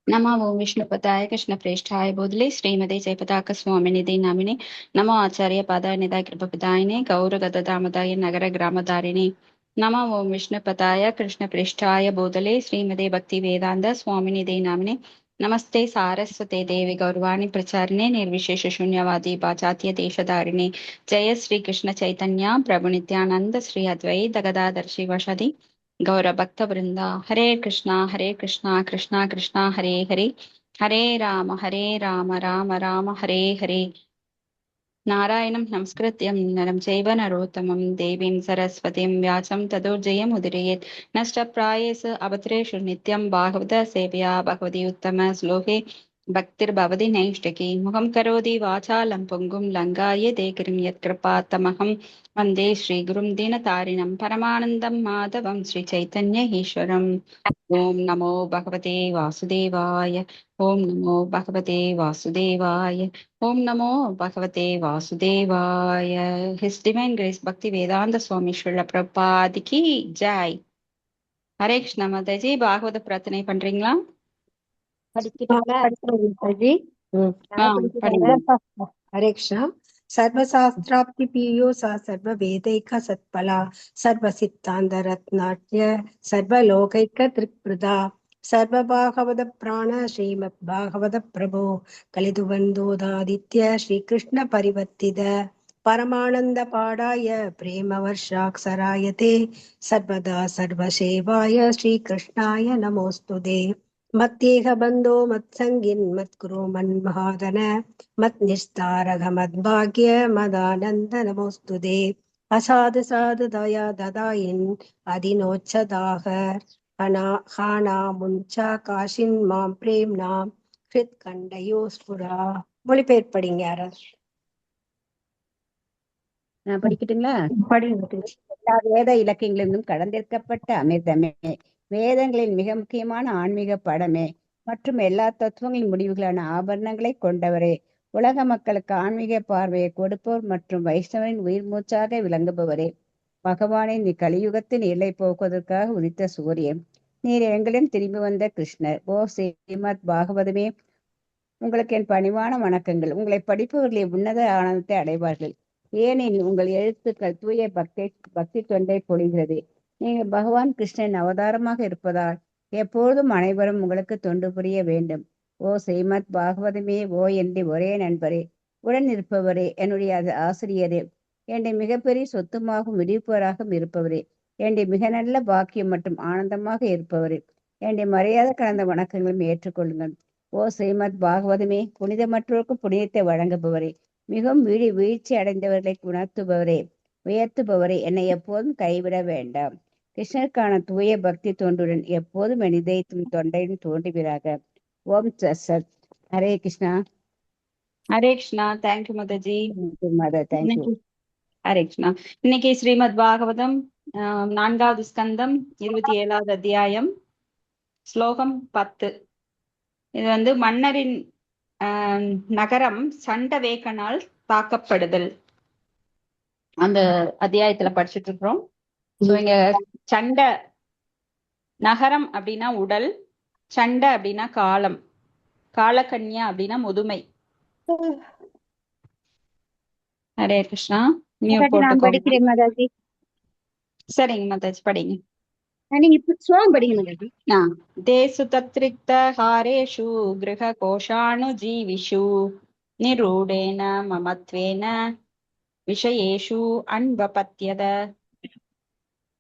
नमो ओं विष्णुपदाय कृष्णप्रेष्ठाय बोधले श्रीमते जयपताक स्वामिनिधि नामिने नमो आचार्य पादाय निधाय कृपपदायिने गौरगदामदाय नगर ग्रामधारिणे नमो ओं विष्णुपदाय कृष्णप्रेष्ठाय बोधले श्रीमते भक्ति वेदांत स्वामिनिधि नामिने नमस्ते सारस्वते देवी गौरवाणी प्रचारिणे निर्विशेष शून्यवादी पाचात्य देशधारिणे जय श्री कृष्ण चैतन्य प्रभु नित्यानंद श्री अद्वैत गदाधर शिवशदि गौर भक्त वृंदा हरे कृष्णा कृष्णा कृष्णा हरे हरे हरे राम राम राम हरे हरे नारायणं नमस्कृत्यं नरं चैव नरोत्तमं देवीं सरस्वतीं व्यासं ततो जयमुदीरयेत् नष्टप्रायेषु अभद्रेषु नित्यं भागवत सेवया भगवती उत्तम श्लोके भक्तिर्भवति नैष्टिकी मुखं करोति वाचालं पुङ्गुं लङ्घायते गिरिं यत्कृपात्तमहं वन्दे श्रीगुरुं दीनतारिणं परमानन्दं माधवं श्रीचैतन्य ईश्वरम् ॐ नमो भगवते वासुदेवाय ॐ नमो भगवते वासुदेवाय ओम नमो भगवते वासुदेवाय हिज डिवाइन ग्रेस भक्ति वेदांत स्वामी श्रील प्रभुपाद की जय हरे कृष्ण माताजी பாகவத பிரார்த்தனை பண்றீங்களா படிச்சிட்டீங்களா? படிக்கிறேன் மாதாஜி. ஆ யார் படிக்கிறாங்க? படிங்க ஹரே கிருஷ்ணா. சர்வசாஸ்திராப்தி பீயூசா சர்வ வேதைக சத்பலா சர்வ சித்தாந்த ரத்னாட்ய சர்வ லோகைக்க திருப்ருதா சர்வ பாகவத பிராண ஸ்ரீமத் பாகவத பிரபு கலிதுவந்தோதாதித்ய ஸ்ரீ கிருஷ்ண பரிவர்த்தித பரமானந்த பாடாய பிரேம வர்ஷாக்ஷராயதே சர்வதா சர்வசேவாய ஸ்ரீ கிருஷ்ணாய நமோஸ்துதே. மத்தேக பந்தோ மத்சங்கின் மத்குரு மன்மஹாதன மத் நிஸ்தாரக மத்பாக்ய மதானந்த நமோஸ்துதே. அசாது சாது தயா ததாயின் அதினோச்சதாக ஹானா முஞ்சா காஷின் மாம் பிரேம் நாம் ஹிருத் கண்டயோ ஸ்புரா. மொழிபெயர்ப்படிங்க யாராவது நான் படிக்கட்டுங்களா? படிங்க. எல்லா வேத இலக்கியங்களிலும் கடந்திருக்கப்பட்ட அமிர்தமே, வேதங்களின் மிக முக்கியமான ஆன்மீக படமே மற்றும் எல்லா தத்துவங்களின் முடிவுகளான ஆபரணங்களை கொண்டவரே, உலக மக்களுக்கு ஆன்மீக பார்வையை கொடுப்போர் மற்றும் வைஷ்ணவரின் உயிர் மூச்சாக விளங்குபவரே, பகவானின் கலியுகத்தின் எல்லை போக்குவதற்காக உதித்த சூரியன், நீர் எங்களிடம் திரும்பி வந்த கிருஷ்ணர். ஓ ஸ்ரீமத் பாகவதமே, உங்களுக்கு என் பணிவான வணக்கங்கள். உங்களை படிப்பவர்களை உன்னத ஆனந்தத்தை அடைவார்கள். ஏனெனில் உங்கள் எழுத்துக்கள் தூய பக்தி தொண்டை பொழிகிறது. நீங்கள் பகவான் கிருஷ்ணன் அவதாரமாக இருப்பதால் எப்பொழுதும் அனைவரும் உங்களுக்கு தொண்டு புரிய வேண்டும். ஓ ஸ்ரீமத் பாகவதமே, ஓ என்னுடைய ஒரே நண்பரே, உடன் இருப்பவரே, என்னுடைய ஆசிரியரே, என்னுடைய மிகப்பெரிய சொத்துமாகவும் விடுவிப்பவராகவும் இருப்பவரே, என்னுடைய மிக நல்ல பாக்கியம் மற்றும் ஆனந்தமாக இருப்பவரே, என்னுடைய மரியாதை கலந்த வணக்கங்களும் ஏற்றுக்கொள்ளுங்கள். ஓ ஸ்ரீமத் பாகவதமே, புனிதமற்றோருக்கும் புனிதத்தை வழங்குபவரே, மிகவும் வீழ்ச்சி அடைந்தவர்களை உணர்த்துபவரே, உயர்த்துபவரே, என்னை எப்போதும் கைவிட வேண்டாம். கிருஷ்ணருக்கான தூய பக்தி தோன்றுடன் எப்போதும் என் இதயத்தும் தொண்டையும் தோன்றுவீராக. ஓம் சத். Hare Krishna. Hare Krishna. Thank you Mataji. Mother thank you. Hare Krishna. இன்னைக்கு ஸ்ரீமத் பாகவதம் 4வது ஸ்கந்தம் 27வது அத்தியாயம் ஸ்லோகம் 10. இது மன்னரின் நகரம் சண்டவேகனால் தாக்கப்படுதல் அந்த அத்தியாயத்துல படிச்சுட்டு இருக்கிறோம். இங்க சண்ட நகரம் அப்படின்னா உடல், சண்டை அப்படின்னா காலம், காலகன்யா அப்படின்னா முதுமை. ஹரே கிருஷ்ணா. நான் படிக்கிறேன் மாதாஜி. சரிங்க மாதாஜி, படிங்க. நீங்க ஸ்லோகம் படிங்க மாதாஜி. தேசு தத்ரிக்த ஹாரேஷு கிரக கோஷாணு ஜீவிஷு நிரூடேன மமத்வேன விஷயேஷு அன்பபத்யத.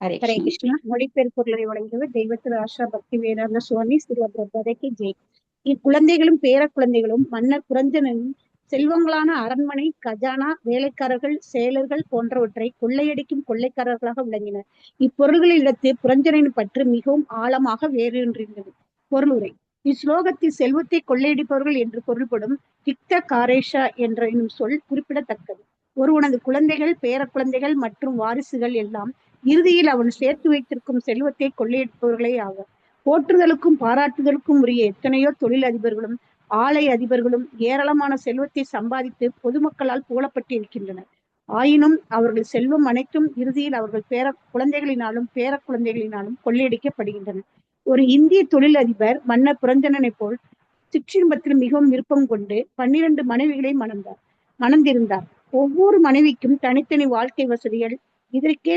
ஹரே கிருஷ்ணா. மொழிபெயர்ப்புகளை வழங்கியவர் தெய்வத்திரு ஆஷா பக்தி வேதாந்த சுவாமி ஸ்ரீ பிரபதைக்கு ஜெய். இக்குழந்தைகளும் பேர குழந்தைகளும் மன்னர் புரஞ்சனின் செல்வங்களான அரண்மனை, கஜானா, வேலைக்காரர்கள், செயலர்கள் போன்றவற்றை கொள்ளையடிக்கும் கொள்ளைக்காரர்களாக விளங்கினர். இப்பொருள்களிடத்து புரஞ்சனின் பற்று மிகவும் ஆழமாக வேரூன்றிருந்தது. பொருளுரை: இஸ்லோகத்தில் செல்வத்தை கொள்ளையடிப்பவர்கள் என்று பொருள்படும் திக்த காரேஷா என்ற என்னும் சொல் குறிப்பிடத்தக்கது. ஒருவனது குழந்தைகள், பேர குழந்தைகள் மற்றும் வாரிசுகள் எல்லாம் இறுதியில் அவன் சேர்த்து வைத்திருக்கும் செல்வத்தை கொள்ளையடிப்பவர்களே ஆவர். போற்றுதலுக்கும் பாராட்டுதலுக்கும் உரிய எத்தனையோ தொழில் அதிபர்களும் ஆலை அதிபர்களும் ஏராளமான செல்வத்தை சம்பாதித்து பொதுமக்களால் புகழப்பட்டிருக்கின்றனர். ஆயினும் அவர்கள் செல்வம் அனைத்தும் இறுதியில் அவர்கள் குழந்தைகளினாலும் பேர குழந்தைகளினாலும் கொள்ளையடிக்கப்படுகின்றன. ஒரு இந்திய தொழில் அதிபர் மன்னர் புரஞ்சனனை போல் சிற்றின்பத்தில் மிகவும் விருப்பம் கொண்டு 12 மனைவிகளை மணந்திருந்தார். ஒவ்வொரு மனைவிக்கும் தனித்தனி வாழ்க்கை வசதிகள் இதற்கே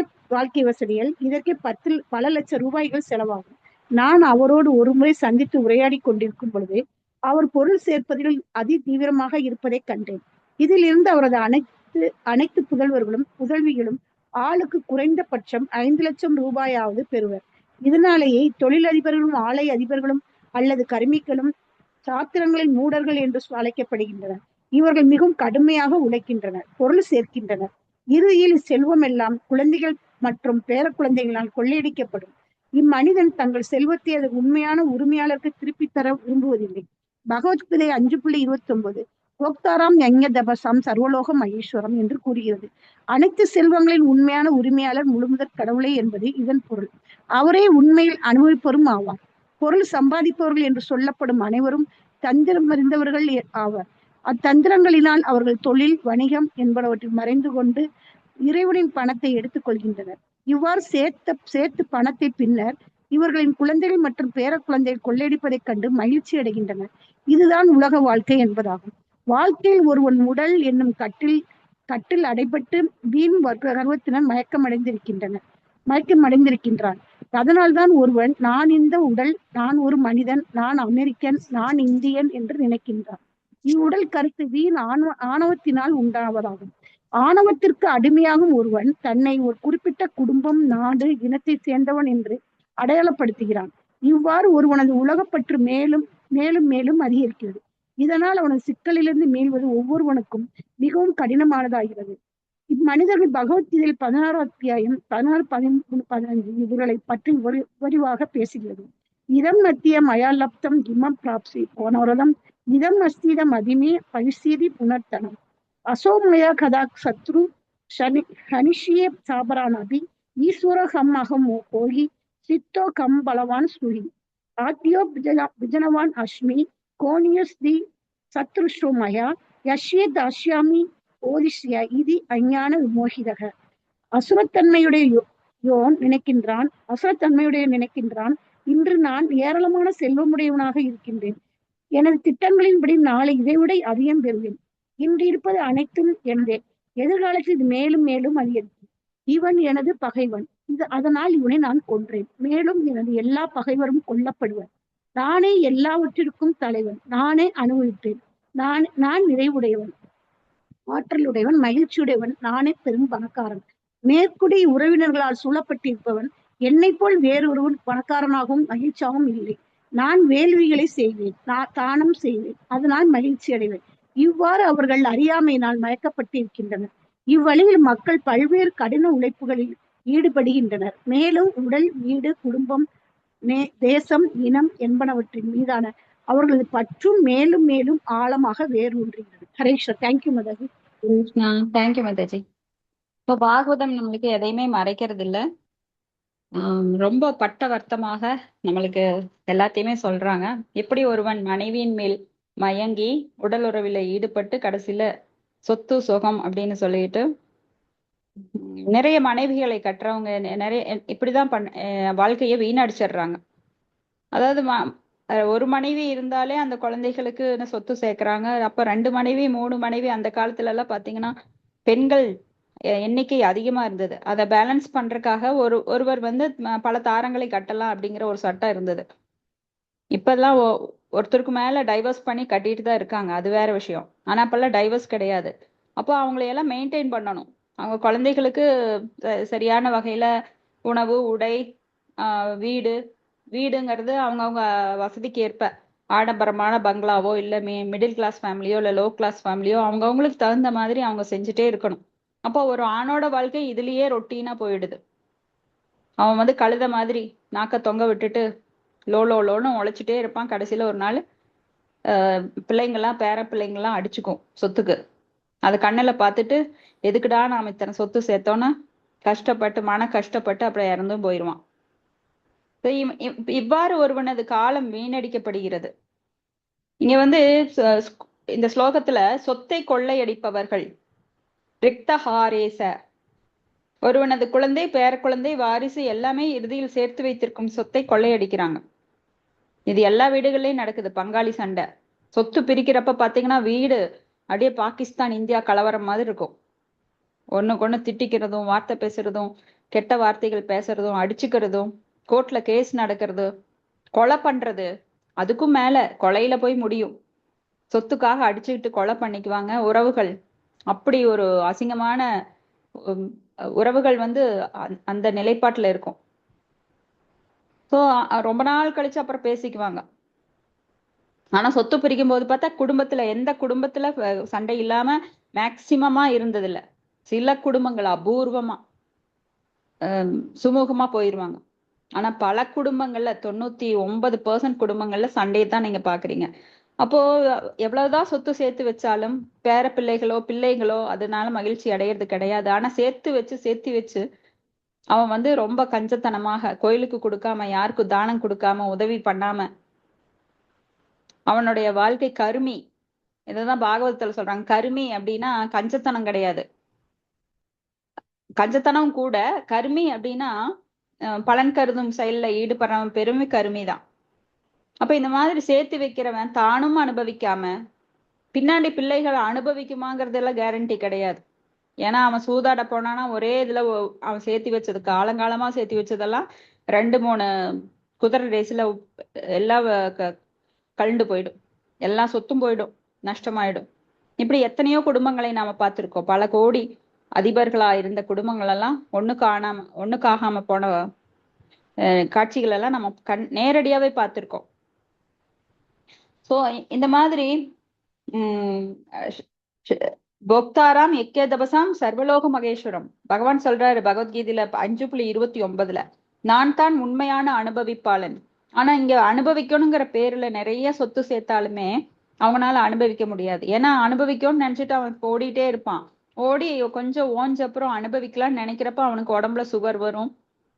பல லட்சம் ரூபாய்கள் செலவாகும். நான் அவரோடு ஒருமுறை சந்தித்து உரையாடி கொண்டிருக்கும் பொழுது அவர் பொருள் சேர்ப்பதில் அதி தீவிரமாக இருப்பதை கண்டேன். இதிலிருந்து அவரது அனைத்து புதல்விகளும் ஆளுக்கு குறைந்தபட்சம் 5 லட்சம் ரூபாயாவது பெறுவர். இதனாலேயே தொழிலதிபர்களும் ஆலை அதிபர்களும் அல்லது கர்மிகளும் சாத்திரங்களின் மூடர்கள் என்று அழைக்கப்படுகின்றனர். இவர்கள் மிகவும் கடுமையாக உழைக்கின்றனர், பொருள் சேர்க்கின்றனர். இறுதியில் செல்வம் எல்லாம் குழந்தைகள் மற்றும் பேர குழந்தைகளால் கொள்ளையடிக்கப்படும். இம்மனிதன் தங்கள் செல்வத்தை அது உண்மையான உரிமையாளருக்கு திருப்பி தர விரும்புவதில்லை. பகவத்கீதை 5.29 போக்தாராம் யஞ தபசாம் சர்வலோக மகேஸ்வரம் என்று கூறுகிறது. அனைத்து செல்வங்களின் உண்மையான உரிமையாளர் முழுமுதற் கடவுளே என்பது இதன் பொருள். அவரே உண்மையில் அனுபவிப்பவரும் ஆவார். பொருள் சம்பாதிப்பவர்கள் என்று சொல்லப்படும் அனைவரும் தந்திரம் அறிந்தவர்கள் ஆவார். அத்தந்திரங்களினால் அவர்கள் தொழில், வணிகம் என்பனவற்றில் மறைந்து கொண்டு இறைவனின் பணத்தை எடுத்துக் கொள்கின்றனர். இவ்வாறு சேர்த்து பணத்தை பின்னர் இவர்களின் குழந்தைகள் மற்றும் பேர குழந்தைகள் கொள்ளையடிப்பதைக் கண்டு மகிழ்ச்சி அடைகின்றனர். இதுதான் உலக வாழ்க்கை என்பதாகும். வாழ்க்கையில் ஒருவன் உடல் என்னும் கட்டில் அடைபட்டு வீண் கர்வத்தினர் மயக்கமடைந்திருக்கின்றான். அதனால்தான் ஒருவன் நான் இந்த உடல், நான் ஒரு மனிதன், நான் அமெரிக்கன், நான் இந்தியன் என்று நினைக்கின்றான். இவ்வுடல் கருத்து வீண் ஆணவத்தினால் உண்டாவதாகும். ஆணவத்திற்கு அடிமையாகும் ஒருவன் தன்னை ஒரு குறிப்பிட்ட குடும்பம், நாடு, இனத்தை சேர்ந்தவன் என்று அடையாளப்படுத்துகிறான். இவ்வாறு ஒருவனது உலகப்பற்று மேலும் மேலும் மேலும் அதிகரிக்கிறது. இதனால் அவனது சிக்கலிலிருந்து மீள்வது ஒவ்வொருவனுக்கும் மிகவும் கடினமானதாகிறது. இம்மனிதர்கள் பகவத்கீதையில் 16 அத்தியாயம் 16, 13, 15 இவர்களை பற்றி விரிவாக பேசுகிறது. இதம் நத்திய மயாலப்தம் இமம் பிராப்சி போனவரதம் இதம் அஸ்தீதம் அதிமே பரிசீதி புனர்த்தனம் அசோமயா கதா சத்ரு ஹனிஷியே சாபரானபி ஈஸ்வர ஹம் அகம் கோகி சித்தோ கம் பலவான் ஸ்ருஹி ஆத்யோ விஜனவான் அஸ்மி கோனியஸ் தி சத்ருஷ்ரோமயா யஷ்யே தாஷ்யாமி ஓதிஷ்யா இது அஞ்ஞான விமோகிதக. அசுரத்தன்மையுடைய நினைக்கின்றான். இன்று நான் ஏராளமான செல்வமுடையவனாக இருக்கின்றேன். எனது திட்டங்களின்படி நாளை இதைவிட அதிகம் பெறுவேன். இன்று இருப்பது அனைத்தும் எனதே. எதிர்காலத்தில் இது மேலும் மேலும் அதிகரிக்கும். இவன் எனது பகைவன். அதனால் இவனை நான் கொன்றேன். மேலும் எனது எல்லா பகைவரும் கொல்லப்படுவர். நானே எல்லாவற்றிற்கும் தலைவன். நானே அனுபவிப்பேன். நான் நிறைவுடையவன், ஆற்றலுடையவன், மகிழ்ச்சியுடையவன். நானே பெரும் பணக்காரன். மேற்குடி உறவினர்களால் சூழப்பட்டிருப்பவன். என்னை போல் வேறொருவன் பணக்காரனாகவும் மகிழ்ச்சியாகவும் இல்லை. நான் வேள்விகளை செய்வேன், நான் தானம் செய்வேன், அதனால் மகிழ்ச்சி அடைவேன். இவ்வாறு அவர்கள் அறியாமையினால் மயக்கப்பட்டிருக்கின்றனர். இவ்வழியில் மக்கள் பல்வேறு கடின உழைப்புகளில் ஈடுபடுகின்றனர். மேலும் உடல், வீடு, குடும்பம், தேசம், இனம் என்பனவற்றின் மீதான அவர்களது பற்றும் மேலும் மேலும் ஆழமாக வேரூன்றுகிறது. ஹரேஸ்வர். தேங்க்யூ மாதாஜி. தேங்க்யூ மாதாஜி. இப்போ பாகவதம் நம்மளுக்கு எதையுமே மறைக்கிறது இல்ல. ரொம்ப பட்டவர்த்தமாக நம்மளுக்கு எல்லாத்தையுமே சொல்றாங்க. எப்படி ஒருவன் மனைவியின் மேல் மயங்கி உடல் உறவில் ஈடுபட்டு கடைசியில சொத்து சுகம் அப்படின்னு சொல்லிட்டு நிறைய மனைவிகளை கட்டுறவங்க நிறைய இப்படிதான் வாழ்க்கையை வீணடிச்சிடுறாங்க. அதாவது ஒரு மனைவி இருந்தாலே அந்த குழந்தைகளுக்கு சொத்து சேர்க்கறாங்க. அப்ப 2 மனைவி 3 மனைவி அந்த காலத்துல எல்லாம் பாத்தீங்கன்னா பெண்கள் எண்ணிக்கை அதிகமா இருந்தது. அதை பேலன்ஸ் பண்றதுக்காக ஒருவர் பல தாரங்களை கட்டலாம் அப்படிங்கிற ஒரு சட்டம் இருந்தது. இப்பெல்லாம் ஒருத்தருக்கு மேல டைவர்ஸ் பண்ணி கட்டிட்டு தான் இருக்காங்க, அது வேற விஷயம். ஆனா அப்பெல்லாம் டைவர்ஸ் கிடையாது. அப்போ அவங்களையெல்லாம் மெயின்டைன் பண்ணணும். அவங்க குழந்தைகளுக்கு சரியான வகையில உணவு, உடை, வீடுங்கிறது அவங்கவுங்க வசதிக்கு ஏற்ப ஆடம்பரமான பங்களாவோ இல்ல மிடில் கிளாஸ் ஃபேமிலியோ இல்ல லோ கிளாஸ் ஃபேமிலியோ அவங்கவுங்களுக்கு தகுந்த மாதிரி அவங்க செஞ்சுட்டே இருக்கணும். அப்போ ஒரு ஆணோட வாழ்க்கை இதுலயே ரொட்டீனா போயிடுது. அவன் கழுத மாதிரி நாக்க தொங்க விட்டுட்டு லோன்னு உழைச்சிட்டே இருப்பான். கடைசியில ஒரு நாள் பிள்ளைங்கெல்லாம் பேர பிள்ளைங்கெல்லாம் அடிச்சுக்கும் சொத்துக்கு. அது கண்ணுல பார்த்துட்டு எதுக்குடா நாம இத்தனை சொத்து சேர்த்தோன்னா கஷ்டப்பட்டு அப்புறம் இறந்தும் போயிடுவான். இவ்வாறு ஒருவனது காலம் வீணடிக்கப்படுகிறது. இங்க இந்த ஸ்லோகத்துல சொத்தை கொள்ளையடிப்பவர்கள் ரிக்தஹாரேச, ஒருவனது குழந்தை, பேர குழந்தை, வாரிசு எல்லாமே இறுதியில் சேர்த்து வைத்திருக்கும் சொத்தை கொள்ளையடிக்கிறாங்க. இது எல்லா வீடுகள்லயும் நடக்குது. பங்காளி சண்டை சொத்து பிரிக்கிறப்ப பாத்தீங்கன்னா வீடு அப்படியே பாகிஸ்தான் இந்தியா கலவரம் மாதிரி இருக்கும். ஒண்ணுக்கு ஒண்ணு திட்டிக்கிறதும், வார்த்தை பேசுறதும், கெட்ட வார்த்தைகள் பேசுறதும், அடிச்சுக்கிறதும், கோர்ட்ல கேஸ் நடக்கிறது, கொலை பண்றது, அதுக்கும் மேல கொலையில போய் முடியும். சொத்துக்காக அடிச்சுக்கிட்டு கொலை பண்ணிக்குவாங்க உறவுகள். அப்படி ஒரு அசிங்கமான உம், உறவுகள் வந்து அந்த நிலைப்பாட்டுல இருக்கும். ஸோ ரொம்ப நாள் கழிச்சு அப்புறம் பேசிக்குவாங்க. ஆனா சொத்து பிரிக்கும் போது பார்த்தா குடும்பத்துல எந்த குடும்பத்துல சண்டை இல்லாம மேக்சிமமா இருந்தது இல்ல. சில குடும்பங்கள் அபூர்வமா சுமூகமா போயிருவாங்க. ஆனா பல குடும்பங்கள்ல 99% குடும்பங்கள்ல சண்டையை தான் நீங்க பாக்குறீங்க. அப்போ எவ்வளவுதான் சொத்து சேர்த்து வச்சாலும் பேர பிள்ளைகளோ பிள்ளைகளோ அதனால மகிழ்ச்சி அடையிறது கிடையாது. ஆனா சேர்த்து வச்சு அவன் வந்து ரொம்ப கஞ்சத்தனமாக கோயிலுக்கு கொடுக்காம, யாருக்கும் தானம் கொடுக்காம, உதவி பண்ணாம, அவனுடைய வாழ்க்கை கருமி. இததான் பாகவதத்துல சொல்றாங்க. கருமி அப்படின்னா கஞ்சத்தனம் கிடையாது, கஞ்சத்தனம் கூட. கருமி அப்படின்னா பலன் கருதும் செயல்ல ஈடுபடுறவன் பெருமை கருமிதான். அப்ப இந்த மாதிரி சேர்த்து வைக்கிறவன் தானும் அனுபவிக்காம பின்னாடி பிள்ளைகள் அனுபவிக்குமாங்கிறதெல்லாம் கேரண்டி கிடையாது. ஏன்னா அவன் சூதாட போனானா ஒரே இதுல அவன் சேர்த்து வச்சது காலங்காலமா சேர்த்து வச்சதெல்லாம் 2-3 குதிரை ரேஸ்ல எல்லாம் கழண்டு போயிடும், எல்லா சொத்தும் போயிடும், நஷ்டமாயிடும். இப்படி எத்தனையோ குடும்பங்களை நாம பார்த்திருக்கோம். பல கோடி அதிபர்களா இருந்த குடும்பங்கள் எல்லாம் ஒண்ணுக்காகாம போன காட்சிகள் எல்லாம் நம்ம நேரடியாவே பார்த்திருக்கோம். சோ இந்த மாதிரி போக்தாராம் எக்கேதபசாம் சர்வலோக மகேஸ்வரம் பகவான் சொல்றாரு பகவத்கீதையில 5.29 நான் தான் உண்மையான அனுபவிப்பாளன். ஆனா இங்க அனுபவிக்கணுங்கிற பேர்ல நிறைய சொத்து சேர்த்தாலுமே அவனால அனுபவிக்க முடியாது. ஏன்னா அனுபவிக்கணும்னு நினைச்சிட்டு அவன் ஓடிட்டே இருப்பான். ஓடி கொஞ்சம் ஓஞ்ச அப்புறம் அனுபவிக்கலாம்னு நினைக்கிறப்ப அவனுக்கு உடம்புல சுகர் வரும்,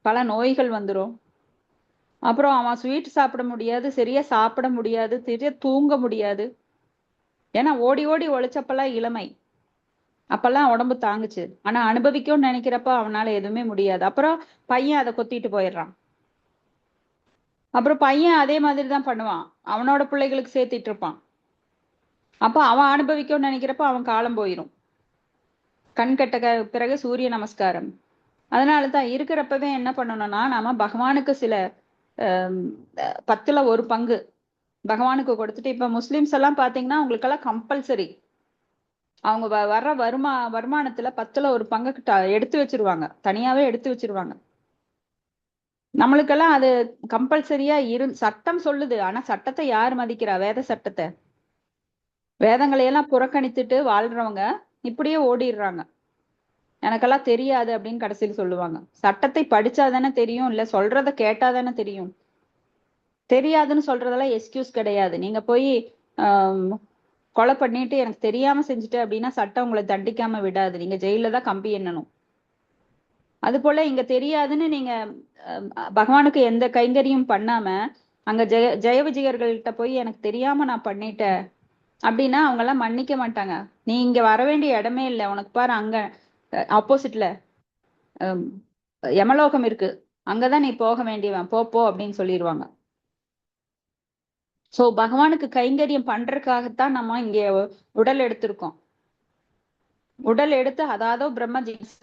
பல நோய்கள் வந்துடும். அப்புறம் அவன் ஸ்வீட் சாப்பிட முடியாது, சரியா சாப்பிட முடியாது, சரியா தூங்க முடியாது. ஏன்னா ஓடி ஓடி ஒழிச்சப்பெல்லாம் இளமை, அப்பெல்லாம் உடம்பு தாங்குச்சு. ஆனா அனுபவிக்கும்னு நினைக்கிறப்ப அவனால எதுவுமே முடியாது. அப்புறம் பையன் அதை கொத்திட்டு போயிடுறான். அப்புறம் பையன் அதே மாதிரிதான் பண்ணுவான், அவனோட பிள்ளைகளுக்கு சேர்த்திட்டு இருப்பான். அப்ப அவன் அனுபவிக்கும்னு நினைக்கிறப்ப அவன் காலம் போயிரும். கண் கட்ட பிறகு சூரிய நமஸ்காரம். அதனாலதான் இருக்கிறப்பவே என்ன பண்ணணும்னா நாம பகவானுக்கு சில 10ல் 1 பங்கு பகவானுக்கு கொடுத்துட்டு, இப்ப முஸ்லிம்ஸ் எல்லாம் பாத்தீங்கன்னா உங்களுக்கெல்லாம் கம்பல்சரி அவங்க வர்ற வருமானத்துல 10ல் 1 பங்கு எடுத்து வச்சிருவாங்க, தனியாவே எடுத்து வச்சிருவாங்க. நம்மளுக்கெல்லாம் அது கம்பல்சரியா சட்டம் சொல்லுது. ஆனா சட்டத்தை யார் மதிக்கிறா? வேத சட்டத்தை, வேதங்களை எல்லாம் புறக்கணித்துட்டு வாழ்றவங்க இப்படியே ஓடிடுறாங்க. எனக்கெல்லாம் தெரியாது அப்படின்னு கடைசியில் சொல்லுவாங்க. சட்டத்தை படிச்சாதானே தெரியும், இல்ல சொல்றத கேட்டாதானே தெரியும். தெரியாதுன்னு சொல்றதெல்லாம் எக்ஸ்கியூஸ் கிடையாது. நீங்க போய் கொலை பண்ணிட்டு எனக்கு தெரியாம செஞ்சுட்டு அப்படின்னா சட்டம் உங்களை தண்டிக்காம விடாது, நீங்க ஜெயில தான் கம்பி எண்ணணும். அது போல இங்க தெரியாதுன்னு நீங்க பகவானுக்கு எந்த கைங்கரியும் பண்ணாம அங்க ஜெய விஜயர்கள்ட்ட போய் எனக்கு தெரியாம நான் பண்ணிட்டேன் அப்படின்னா அவங்க எல்லாம் மன்னிக்க மாட்டாங்க. நீ இங்க வர வேண்டிய இடமே இல்லை, உனக்கு பாரு அங்க ஆப்போசிட்ல யமலோகம் இருக்கு, அங்கதான் நீ போக வேண்டியவன், போ அப்படின்னு சொல்லிடுவாங்க. சோ பகவானுக்கு கைங்கரியம் பண்றதுக்காகத்தான் நம்ம இங்க உடல் எடுத்திருக்கோம். உடல் எடுத்து அதாவது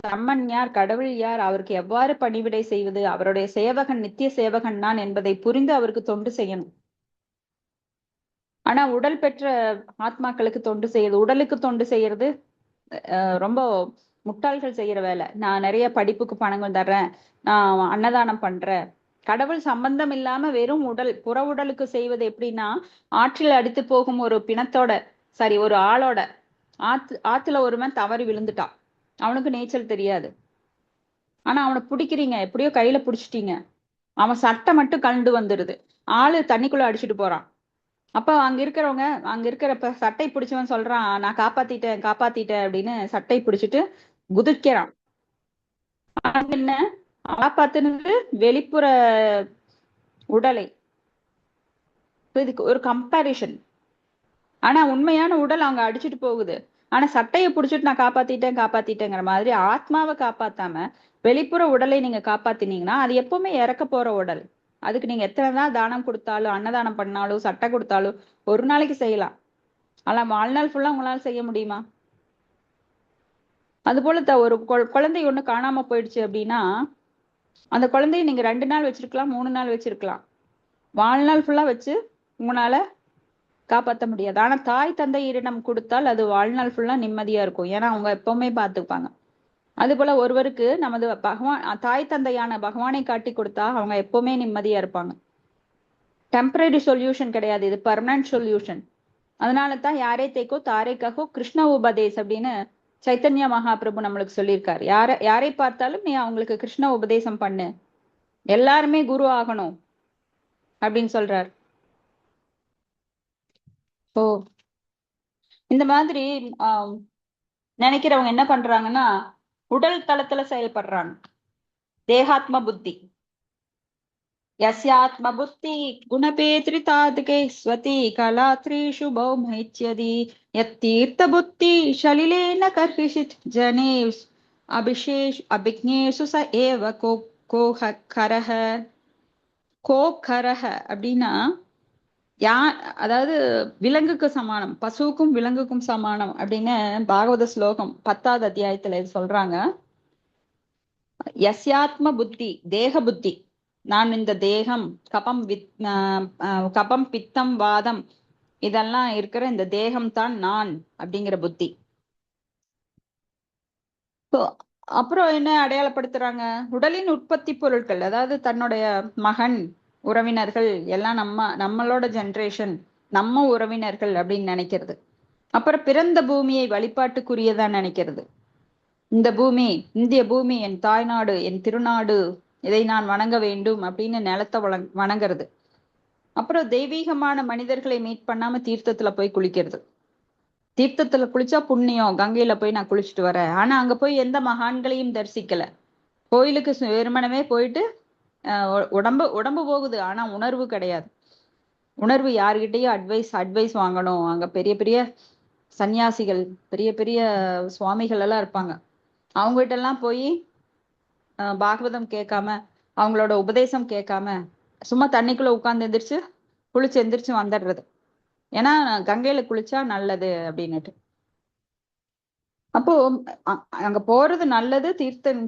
பிரம்மன் யார், கடவுள் யார், அவருக்கு எவ்வாறு பணிவிடை செய்வது, அவருடைய சேவகன் நித்திய சேவகன் நான் என்பதை புரிந்து அவருக்கு தொண்டு செய்யணும். ஆனா உடல் பெற்ற ஆத்மாக்களுக்கு தொண்டு செய்யறது, உடலுக்கு தொண்டு செய்யறது ரொம்ப முட்டாள்கள் செய்யற வேலை. நான் நிறைய படிப்புக்கு பணங்கள் தர்றேன், நான் அன்னதானம் பண்றேன். கடவுள் சம்பந்தம் இல்லாம வெறும் புற உடலுக்கு செய்வது எப்படின்னா, ஆற்றில் அடித்து போகும் ஒரு பிணத்தோட ஒரு ஆளோட ஆத்துல ஒருவன் தவறி விழுந்துட்டான், அவனுக்கு நீச்சல் தெரியாது. ஆனா அவனை பிடிக்கிறீங்க, எப்படியோ கையில பிடிச்சிட்டீங்க, அவன் சட்டை மட்டும் கழண்டு வந்துடுது, ஆளு தண்ணிக்குள்ள அடிச்சுட்டு போறான். அப்ப அங்க இருக்கிறப்ப சட்டை பிடிச்சவன் சொல்றான், நான் காப்பாத்திட்டேன் அப்படின்னு சட்டை பிடிச்சிட்டு குதிக்கிறான். என்ன காப்பாத்துனது வெளிப்புற உடலை. இதுக்கு ஒரு கம்பாரிஷன். ஆனா உண்மையான உடல் அங்க அடிச்சுட்டு போகுது. ஆனா சட்டையை பிடிச்சிட்டு நான் காப்பாத்திட்டேங்கிற மாதிரி ஆத்மாவை காப்பாத்தாம வெளிப்புற உடலை நீங்க காப்பாத்தினீங்கன்னா அது எப்பவுமே இறக்க போற உடல். அதுக்கு நீங்க எத்தனை தான் தானம் கொடுத்தாலும், அன்னதானம் பண்ணாலும், சட்டை கொடுத்தாலும் ஒரு நாளைக்கு செய்யலாம். ஆனா வாழ்நாள் ஃபுல்லா உங்களால செய்ய முடியுமா? அது போல ஒரு குழந்தை ஒண்ணு காணாம போயிடுச்சு அப்படின்னா அந்த குழந்தைய நீங்க 2 நாள் வச்சிருக்கலாம், 3 நாள் வச்சிருக்கலாம். வாழ்நாள் ஃபுல்லா வச்சு உங்களால காப்பாற்ற முடியாது. ஆனா தாய் தந்தையரிடம் கொடுத்தால் அது வாழ்நாள் ஃபுல்லா நிம்மதியா இருக்கும். ஏன்னா அவங்க எப்பவுமே பார்த்துப்பாங்க. அது போல ஒருவருக்கு நமது தாய் தந்தையான பகவானை காட்டி கொடுத்தா அவங்க எப்பவுமே நிம்மதியா இருப்பாங்க. டெம்பரரி சொல்யூஷன் கிடையாது, இது பர்மனன்ட் சொல்யூஷன். அதனால தான் யாரே தேக்கோ தாரே கஹோ கிருஷ்ண உபதேஸ் அப்படின்னு சைத்தன்ய மகாபிரபு நம்மளுக்கு சொல்லியிருக்காரு. யாரை பார்த்தாலும் நீ அவங்களுக்கு கிருஷ்ண உபதேசம் பண்ணு, எல்லாருமே குரு ஆகணும் அப்படின்னு சொல்றார். ஓ, இந்த மாதிரி நினைக்கிறவங்க என்ன பண்றாங்கன்னா உடல் தளத்துல செயல்படுறாங்க. தேகாத்ம புத்தி. யஸ்யாத்ம புத்தி குணபேத்ரிதாத்கே ஸ்வதி கலாத்ரீஷு பௌமைத்யதி யத்தீர்த்த புத்தி ஷலிலேன கர்ஹிஷித் ஜனே அபிக்ஞேஷு ச ஏவ கோகரஹ. கோகரஹ அப்படின்னா அதாவது விலங்குக்கு சமானம், பசுவுக்கும் விலங்குக்கும் சமானம் அப்படின்னு பாகவத ஸ்லோகம் 10வது அத்தியாயத்துல இது சொல்றாங்க. யஸ்யாத்ம புத்தி, தேக புத்தி, நான் இந்த தேகம், கபம் பித்தம் வாதம் இதெல்லாம் இருக்கிற இந்த தேகம் தான் நான் அப்படிங்கிற புத்தி. அப்புறம் என்ன அடையாளப்படுத்துறாங்க? உடலின் உற்பத்தி பொருட்கள், அதாவது தன்னுடைய மகன், உறவினர்கள் எல்லாம் நம்மளோட ஜெனரேஷன், நம்ம உறவினர்கள் அப்படின்னு நினைக்கிறது. அப்புறம் பிறந்த பூமியை வழிபாட்டுக்குரியதா நினைக்கிறது. இந்த பூமி, இந்திய பூமி என் தாய்நாடு, என் திருநாடு, இதை நான் வணங்க வேண்டும் அப்படின்னு நிலத்தை வணங்குறது. அப்புறம் தெய்வீகமான மனிதர்களை மீட் பண்ணாம தீர்த்தத்துல போய் குளிக்கிறது. தீர்த்தத்துல குளிச்சா புண்ணியம், கங்கையில போய் நான் குளிச்சுட்டு வரேன். ஆனா அங்க போய் எந்த மகான்களையும் தரிசிக்கல. கோயிலுக்கு வெறுமனமே போயிட்டு உடம்பு போகுது, ஆனா உணர்வு கிடையாது. உணர்வு யாருகிட்டயும் அட்வைஸ் வாங்கணும். அங்க பெரிய பெரிய சன்னியாசிகள், பெரிய பெரிய சுவாமிகள் எல்லாம் இருப்பாங்க. அவங்ககிட்ட எல்லாம் போய் பாகவதம் கேட்காம, அவங்களோட உபதேசம் கேட்காம சும்மா தண்ணிக்குள்ள உட்கார்ந்து எந்திரிச்சு வந்துடுறது. ஏன்னா கங்கையில குளிச்சா நல்லது அப்படின்னுட்டு. அப்போ அங்க போறது நல்லது,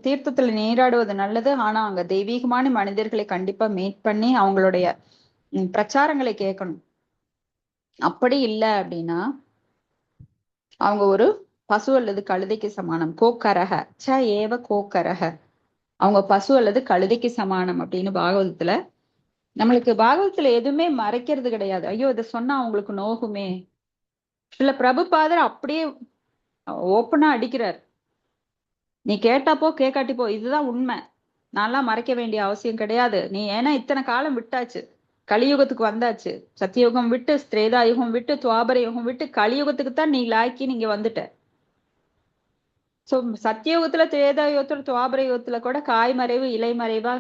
தீர்த்தத்துல நீராடுவது நல்லது. ஆனா அங்க தெய்வீகமான மனிதர்களை கண்டிப்பா மீட் பண்ணி அவங்களுடைய பிரச்சாரங்களை கேட்கணும். அப்படி இல்லை அப்படின்னா அவங்க ஒரு பசு அல்லது கழுதைக்கு சமானம். கோக்கரக ச ஏவ கோக்கரக, அவங்க பசு அல்லது கழுதைக்கு சமானம் அப்படின்னு பாகவதத்துல. நம்மளுக்கு பாகவதத்துல எதுவுமே மறைக்கிறது கிடையாது. ஐயோ இதை சொன்னா அவங்களுக்கு நோகுமே. சில பிரபுபாதர் அப்படியே ஓப்பனா அடிக்கிறார். நீ கேட்டாப்போ கேட்காட்டி போ, இதுதான் உண்மை, நான்லாம் மறைக்க வேண்டிய அவசியம் கிடையாது. நீ ஏன்னா இத்தனை காலம் விட்டாச்சு, கலியுகத்துக்கு வந்தாச்சு. சத்தியுகம் விட்டு, ஸ்திரேதா யுகம் விட்டு, துவாபர யுகம் விட்டு கலியுகத்துக்கு தான் நீ லாய்க்கி நீங்க வந்துட்ட. சோ சத்தியுகத்துல, திரேதா யுகத்துல, துவாபர யுகத்துல கூட காய் மறைவு இலை மறைவா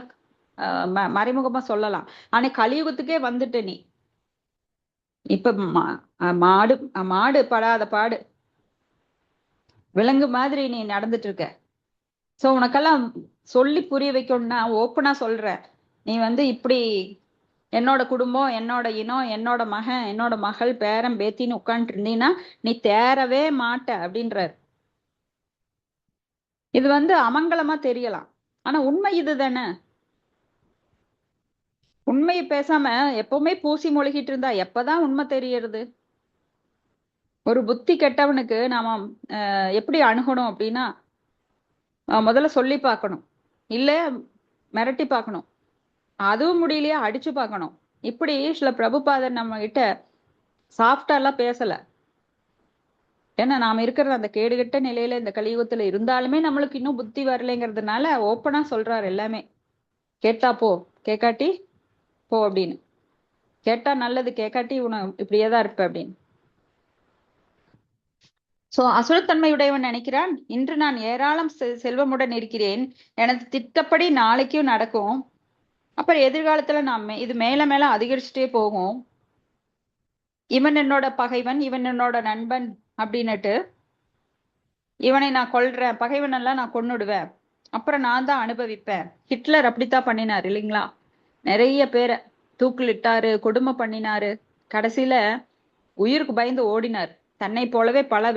மறைமுகமா சொல்லலாம். ஆனா கலியுகத்துக்கே வந்துட்ட நீ. இப்ப மாடு படாத பாடு, விலங்கு மாதிரி நீ நடந்துட்டு இருக்க. சோ உனக்கெல்லாம் சொல்லி புரிய வைக்கணும்னா ஓப்பனா சொல்ற. நீ இப்படி என்னோட குடும்பம், என்னோட இனம், என்னோட மகன், என்னோட மகள், பேரன் பேத்தின்னு உட்காந்துட்டு இருந்தீங்கன்னா நீ தேரவே மாட்ட அப்படின்றாரு. இது அமங்கலமா தெரியலாம், ஆனா உண்மை இதுதானே. உண்மையை பேசாம எப்பவுமே பூசி மொழிகிட்டு இருந்தா எப்பதான் உண்மை தெரியறது? ஒரு புத்தி கெட்டவனுக்கு நாம எப்படி அணுகணும் அப்படின்னா, முதல்ல சொல்லி பார்க்கணும், இல்ல மிரட்டி பார்க்கணும், அதுவும் முடியலையா அடிச்சு பார்க்கணும். இப்படி சில பிரபுபாதர் நம்ம கிட்ட சாஃப்டா எல்லாம் பேசல. ஏன்னா நாம இருக்கிற அந்த கேடுகட்ட நிலையில இந்த கலியுகத்துல இருந்தாலுமே நம்மளுக்கு இன்னும் புத்தி வரலைங்கிறதுனால ஓப்பனா சொல்றாரு எல்லாமே. கேட்டா போ, கேட்காட்டி போ அப்படின்னு. கேட்டா நல்லது, கேட்காட்டி இப்படியேதான் இருப்ப அப்படின்னு. சோ அசுரத்தன்மையுடையவன் நினைக்கிறான், இன்று நான் ஏராளம் செல்வமுடன் இருக்கிறேன், எனது திட்டப்படி நாளைக்கும் நடக்கும், அப்புறம் எதிர்காலத்துல இது மேல மேல அதிகரிச்சுட்டே போகும். இவன் என்னோட பகைவன், இவன் என்னோட நண்பன் அப்படின்னுட்டு இவனை நான் கொல்றேன், பகைவன் எல்லாம் நான் கொன்னுடுவேன், அப்புறம் நான் தான் அனுபவிப்பேன். ஹிட்லர் அப்படித்தான் பண்ணினார் இல்லைங்களா? நிறைய பேரை தூக்கிலிட்டாரு, கொடுமை பண்ணினாரு. கடைசியில உயிருக்கு பயந்து ஓடினார். தன்னை போலவே பல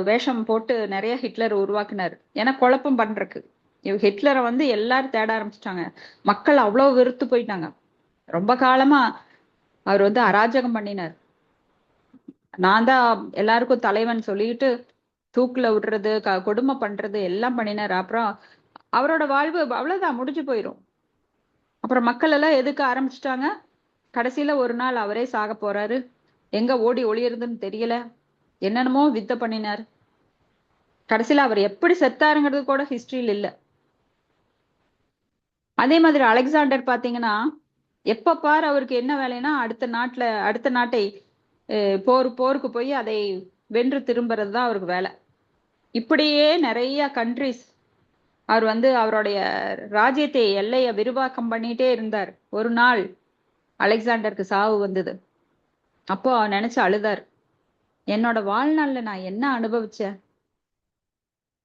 வேஷம் போட்டு நிறைய ஹிட்லர் உருவாக்குனாரு. ஏன்னா குழப்பம் பண்றதுக்கு. ஹிட்லரை வந்து எல்லாரும் தேட ஆரம்பிச்சிட்டாங்க. மக்கள் அவ்வளவு வெறுத்து போயிட்டாங்க. ரொம்ப காலமா அவர் வந்து அராஜகம் பண்ணினார். நான் தான் எல்லாருக்கும் தலைவன் சொல்லிட்டு தூக்குல விடுறது, கொடுமை பண்றது எல்லாம் பண்ணினார். அப்புறம் அவரோட வாழ்வு அவ்வளவுதான், முடிஞ்சு போயிரும். அப்புறம் மக்கள் எல்லாம் எதுக்க ஆரம்பிச்சிட்டாங்க. கடைசியில ஒரு நாள் அவரே சாக போறாரு. எங்க ஓடி ஒளியறதுன்னு தெரியல. என்னென்னமோ வித்த பண்ணினார். கடைசியில அவர் எப்படி செத்தாருங்கிறது கூட ஹிஸ்டரியில் இல்ல. அதே மாதிரி அலெக்சாண்டர் பாத்தீங்கன்னா, எப்ப பார் அவருக்கு என்ன வேலைன்னா அடுத்த நாட்டை போருக்கு போய் அதை வென்று திரும்புறது தான் அவருக்கு வேலை. இப்படியே நிறைய கண்ட்ரிஸ் அவர் வந்து அவருடைய ராஜ்யத்தை எல்லைய விரிவாக்கம் பண்ணிட்டே இருந்தார். ஒரு நாள் அலெக்சாண்டருக்கு சாவு வந்தது. அப்போ நினைச்சு அழுதார். என்னோட வாழ்நாள்ல நான் என்ன அனுபவிச்சேன்,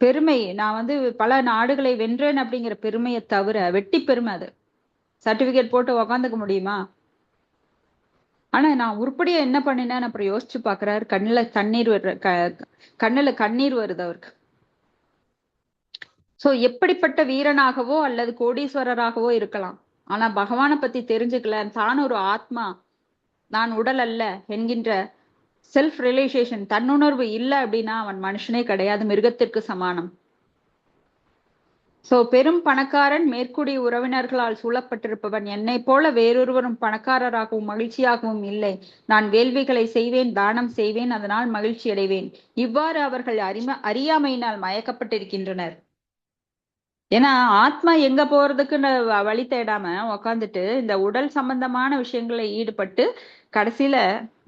பெருமை. நான் வந்து பல நாடுகளை வென்றேன் அப்படிங்கிற பெருமையை தவிர, வெட்டி பெருமை அது. சர்டிபிகேட் போட்டு உக்காந்துக்க முடியுமா? ஆனா நான் உருப்படியா என்ன பண்ணினேன்னு அப்புறம் யோசிச்சு பாக்குறாரு. கண்ணுல கண்ணீர் வருது அவருக்கு. சோ எப்படிப்பட்ட வீரனாகவோ அல்லது கோடீஸ்வரராகவோ இருக்கலாம். ஆனா பகவானை பத்தி தெரிஞ்சுக்கல, தான் ஒரு ஆத்மா, நான் உடல் அல்ல என்கின்ற செல்ஃப் ரியலைசேஷன், தன்னுணர்வு இல்லை அப்படின்னா அவன் மனுஷனே கிடையாது, மிருகத்திற்கு சமானம். சோ பெரும் பணக்காரன், மேற்குடி உறவினர்களால் சூழப்பட்டிருப்பவன், என்னை போல வேறொருவரும் பணக்காரராகவும் மகிழ்ச்சியாகவும் இல்லை. நான் வேள்விகளை செய்வேன், தானம் செய்வேன், அதனால் மகிழ்ச்சி அடைவேன். இவ்வாறு அவர்கள் அறியாமையினால் மயக்கப்பட்டிருக்கின்றனர். ஏன்னா ஆத்மா எங்க போறதுக்குன்னு வழி தேடாம உக்காந்துட்டு இந்த உடல் சம்பந்தமான விஷயங்களை ஈடுபட்டு கடைசியில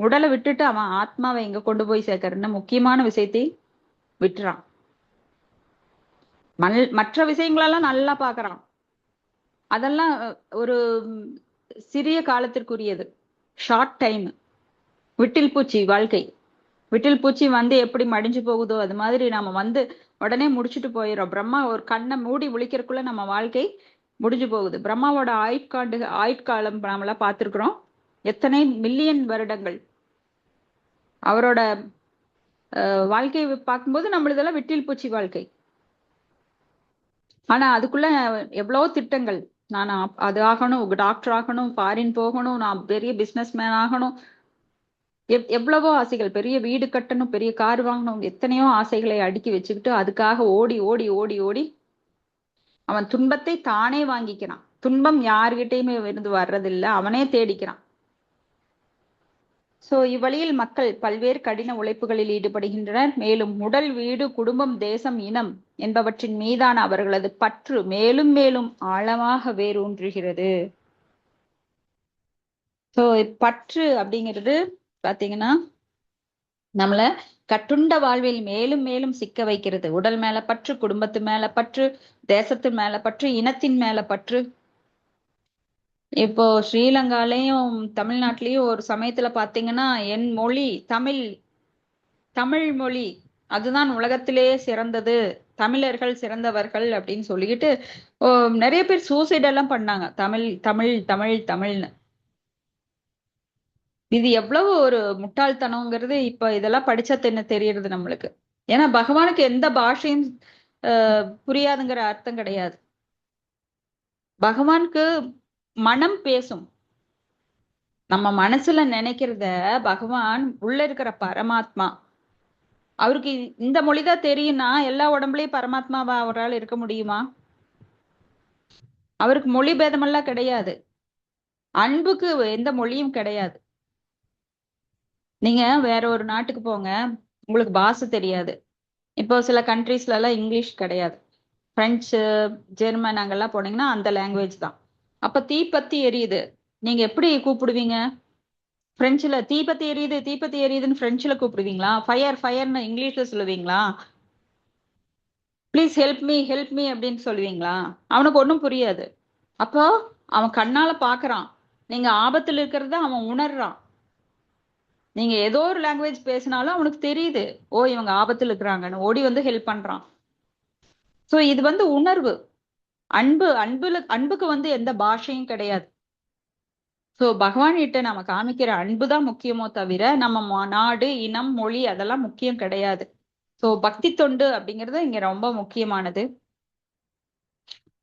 உடலை விட்டுட்டு அவன் ஆத்மாவை எங்க கொண்டு போய் சேர்க்கறன்னு முக்கியமான விஷயத்தை விட்டுறான். மற்ற விஷயங்களெல்லாம் நல்லா பாக்குறான். அதெல்லாம் ஒரு சிறிய காலத்திற்குரியது, ஷார்ட் டைம். விட்டில் பூச்சி வாழ்க்கை. விட்டில் பூச்சி வந்து எப்படி மடிஞ்சு போகுதோ அது மாதிரி நாம வந்து உடனே முடிச்சுட்டு போயிடும். பிரம்மா ஒரு கண்ணை மூடி விழிக்கிறதுக்குள்ள நம்ம வாழ்க்கை முடிஞ்சு போகுது. பிரம்மாவோட ஆயுட்காலம் நாமெல்லாம் பார்த்திருக்கிறோம். எத்தனை மில்லியன் வருடங்கள். அவரோட வாழ்க்கையை பார்க்கும்போது நம்மளதெல்லாம் விட்டில் பூச்சி வாழ்க்கை. ஆனா அதுக்குள்ள எவ்வளவோ திட்டங்கள். நான் அது ஆகணும், டாக்டர் ஆகணும், ஃபாரின் போகணும், நான் பெரிய பிசினஸ் மேன் ஆகணும், எவ்வளவோ ஆசைகள். பெரிய வீடு கட்டணும், பெரிய கார் வாங்கணும், எத்தனையோ ஆசைகளை அடுக்கி வச்சுக்கிட்டு அதுக்காக ஓடி ஓடி ஓடி ஓடி அவன் துன்பத்தை தானே வாங்கிக்கிறான். துன்பம் யார்கிட்டயுமே இருந்து வர்றதில்லை, அவனே தேடிக்கிறான். சோ இவ்வழியில் மக்கள் பல்வேறு கடின உழைப்புகளில் ஈடுபடுகின்றனர். மேலும் உடல், வீடு, குடும்பம், தேசம், இனம் என்பவற்றின் மீதான அவர்களது பற்று மேலும் மேலும் ஆழமாக வேரூன்றுகிறது. சோ பற்று அப்படிங்கிறது பாத்தீங்கன்னா நம்மள கட்டுண்ட வாழ்வில் மேலும் மேலும் சிக்க வைக்கிறது. உடல் மேல பற்று, குடும்பத்து மேல பற்று, தேசத்து மேல பற்று, இனத்தின் மேல பற்று. இப்போ ஸ்ரீலங்காலையும் தமிழ்நாட்டிலையும் ஒரு சமயத்துல பாத்தீங்கன்னா என் மொழி தமிழ் மொழி அதுதான் உலகத்திலேயே சிறந்தது, தமிழர்கள் சிறந்தவர்கள் அப்படின்னு சொல்லிட்டு நிறைய பேர் சூசைட் எல்லாம் பண்ணாங்க. தமிழ் தமிழ் தமிழ் தமிழ்னு. இது எவ்வளவு ஒரு முட்டாள்தனங்கிறது இப்ப இதெல்லாம் படிச்சா என்ன தெரியறது நம்மளுக்கு. ஏன்னா பகவானுக்கு எந்த பாஷையும் புரியாதுங்கிற அர்த்தம் கிடையாது. பகவானுக்கு மனம் பேசும். நம்ம மனசுல நினைக்கிறத பகவான் உள்ள இருக்கிற பரமாத்மா, அவருக்கு இந்த மொழிதான் தெரியும்னா எல்லா உடம்புலயும் பரமாத்மாவா அவரால் இருக்க முடியுமா? அவருக்கு மொழி பேதமெல்லாம் கிடையாது. அன்புக்கு எந்த மொழியும் கிடையாது. நீங்க வேற ஒரு நாட்டுக்கு போங்க, உங்களுக்கு பாஷை தெரியாது. இப்போ சில கண்ட்ரீஸ்ல எல்லாம் இங்கிலீஷ் கிடையாது. பிரெஞ்சு, ஜெர்மன் அங்கெல்லாம் போனீங்கன்னா அந்த லாங்குவேஜ் தான். அப்ப தீப்பத்தி எரியுது, நீங்க எப்படி கூப்பிடுவீங்க? பிரெஞ்சுல தீப்பத்தி எரியுதுன்னு பிரெஞ்சுல கூப்பிடுவீங்களா? ஃபயர் ஃபயர்னு இங்கிலீஷ்ல சொல்லுவீங்களா? ப்ளீஸ் ஹெல்ப் மீ அப்படின்னு சொல்லுவீங்களா? அவனுக்கு ஒன்றும் புரியாது. அப்போ அவன் கண்ணால பாக்குறான், நீங்க ஆபத்துல இருக்கிறத அவன் உணர்றான். நீங்க ஏதோ ஒரு லாங்குவேஜ் பேசினாலும் அவனுக்கு தெரியுது, ஓ இவங்க ஆபத்துல இருக்கிறாங்கன்னு, ஓடி வந்து ஹெல்ப் பண்றான். சோ இது வந்து உணர்வு. அன்புக்கு வந்து எந்த பாஷையும் கிடையாது. சோ பகவான் கிட்ட நம்ம காமிக்கிற அன்புதான் முக்கியமோ தவிர நம்ம நாடு, இனம், மொழி அதெல்லாம் முக்கியம் கிடையாது. சோ பக்தி தொண்டு அப்படிங்கிறது இங்க ரொம்ப முக்கியமானது.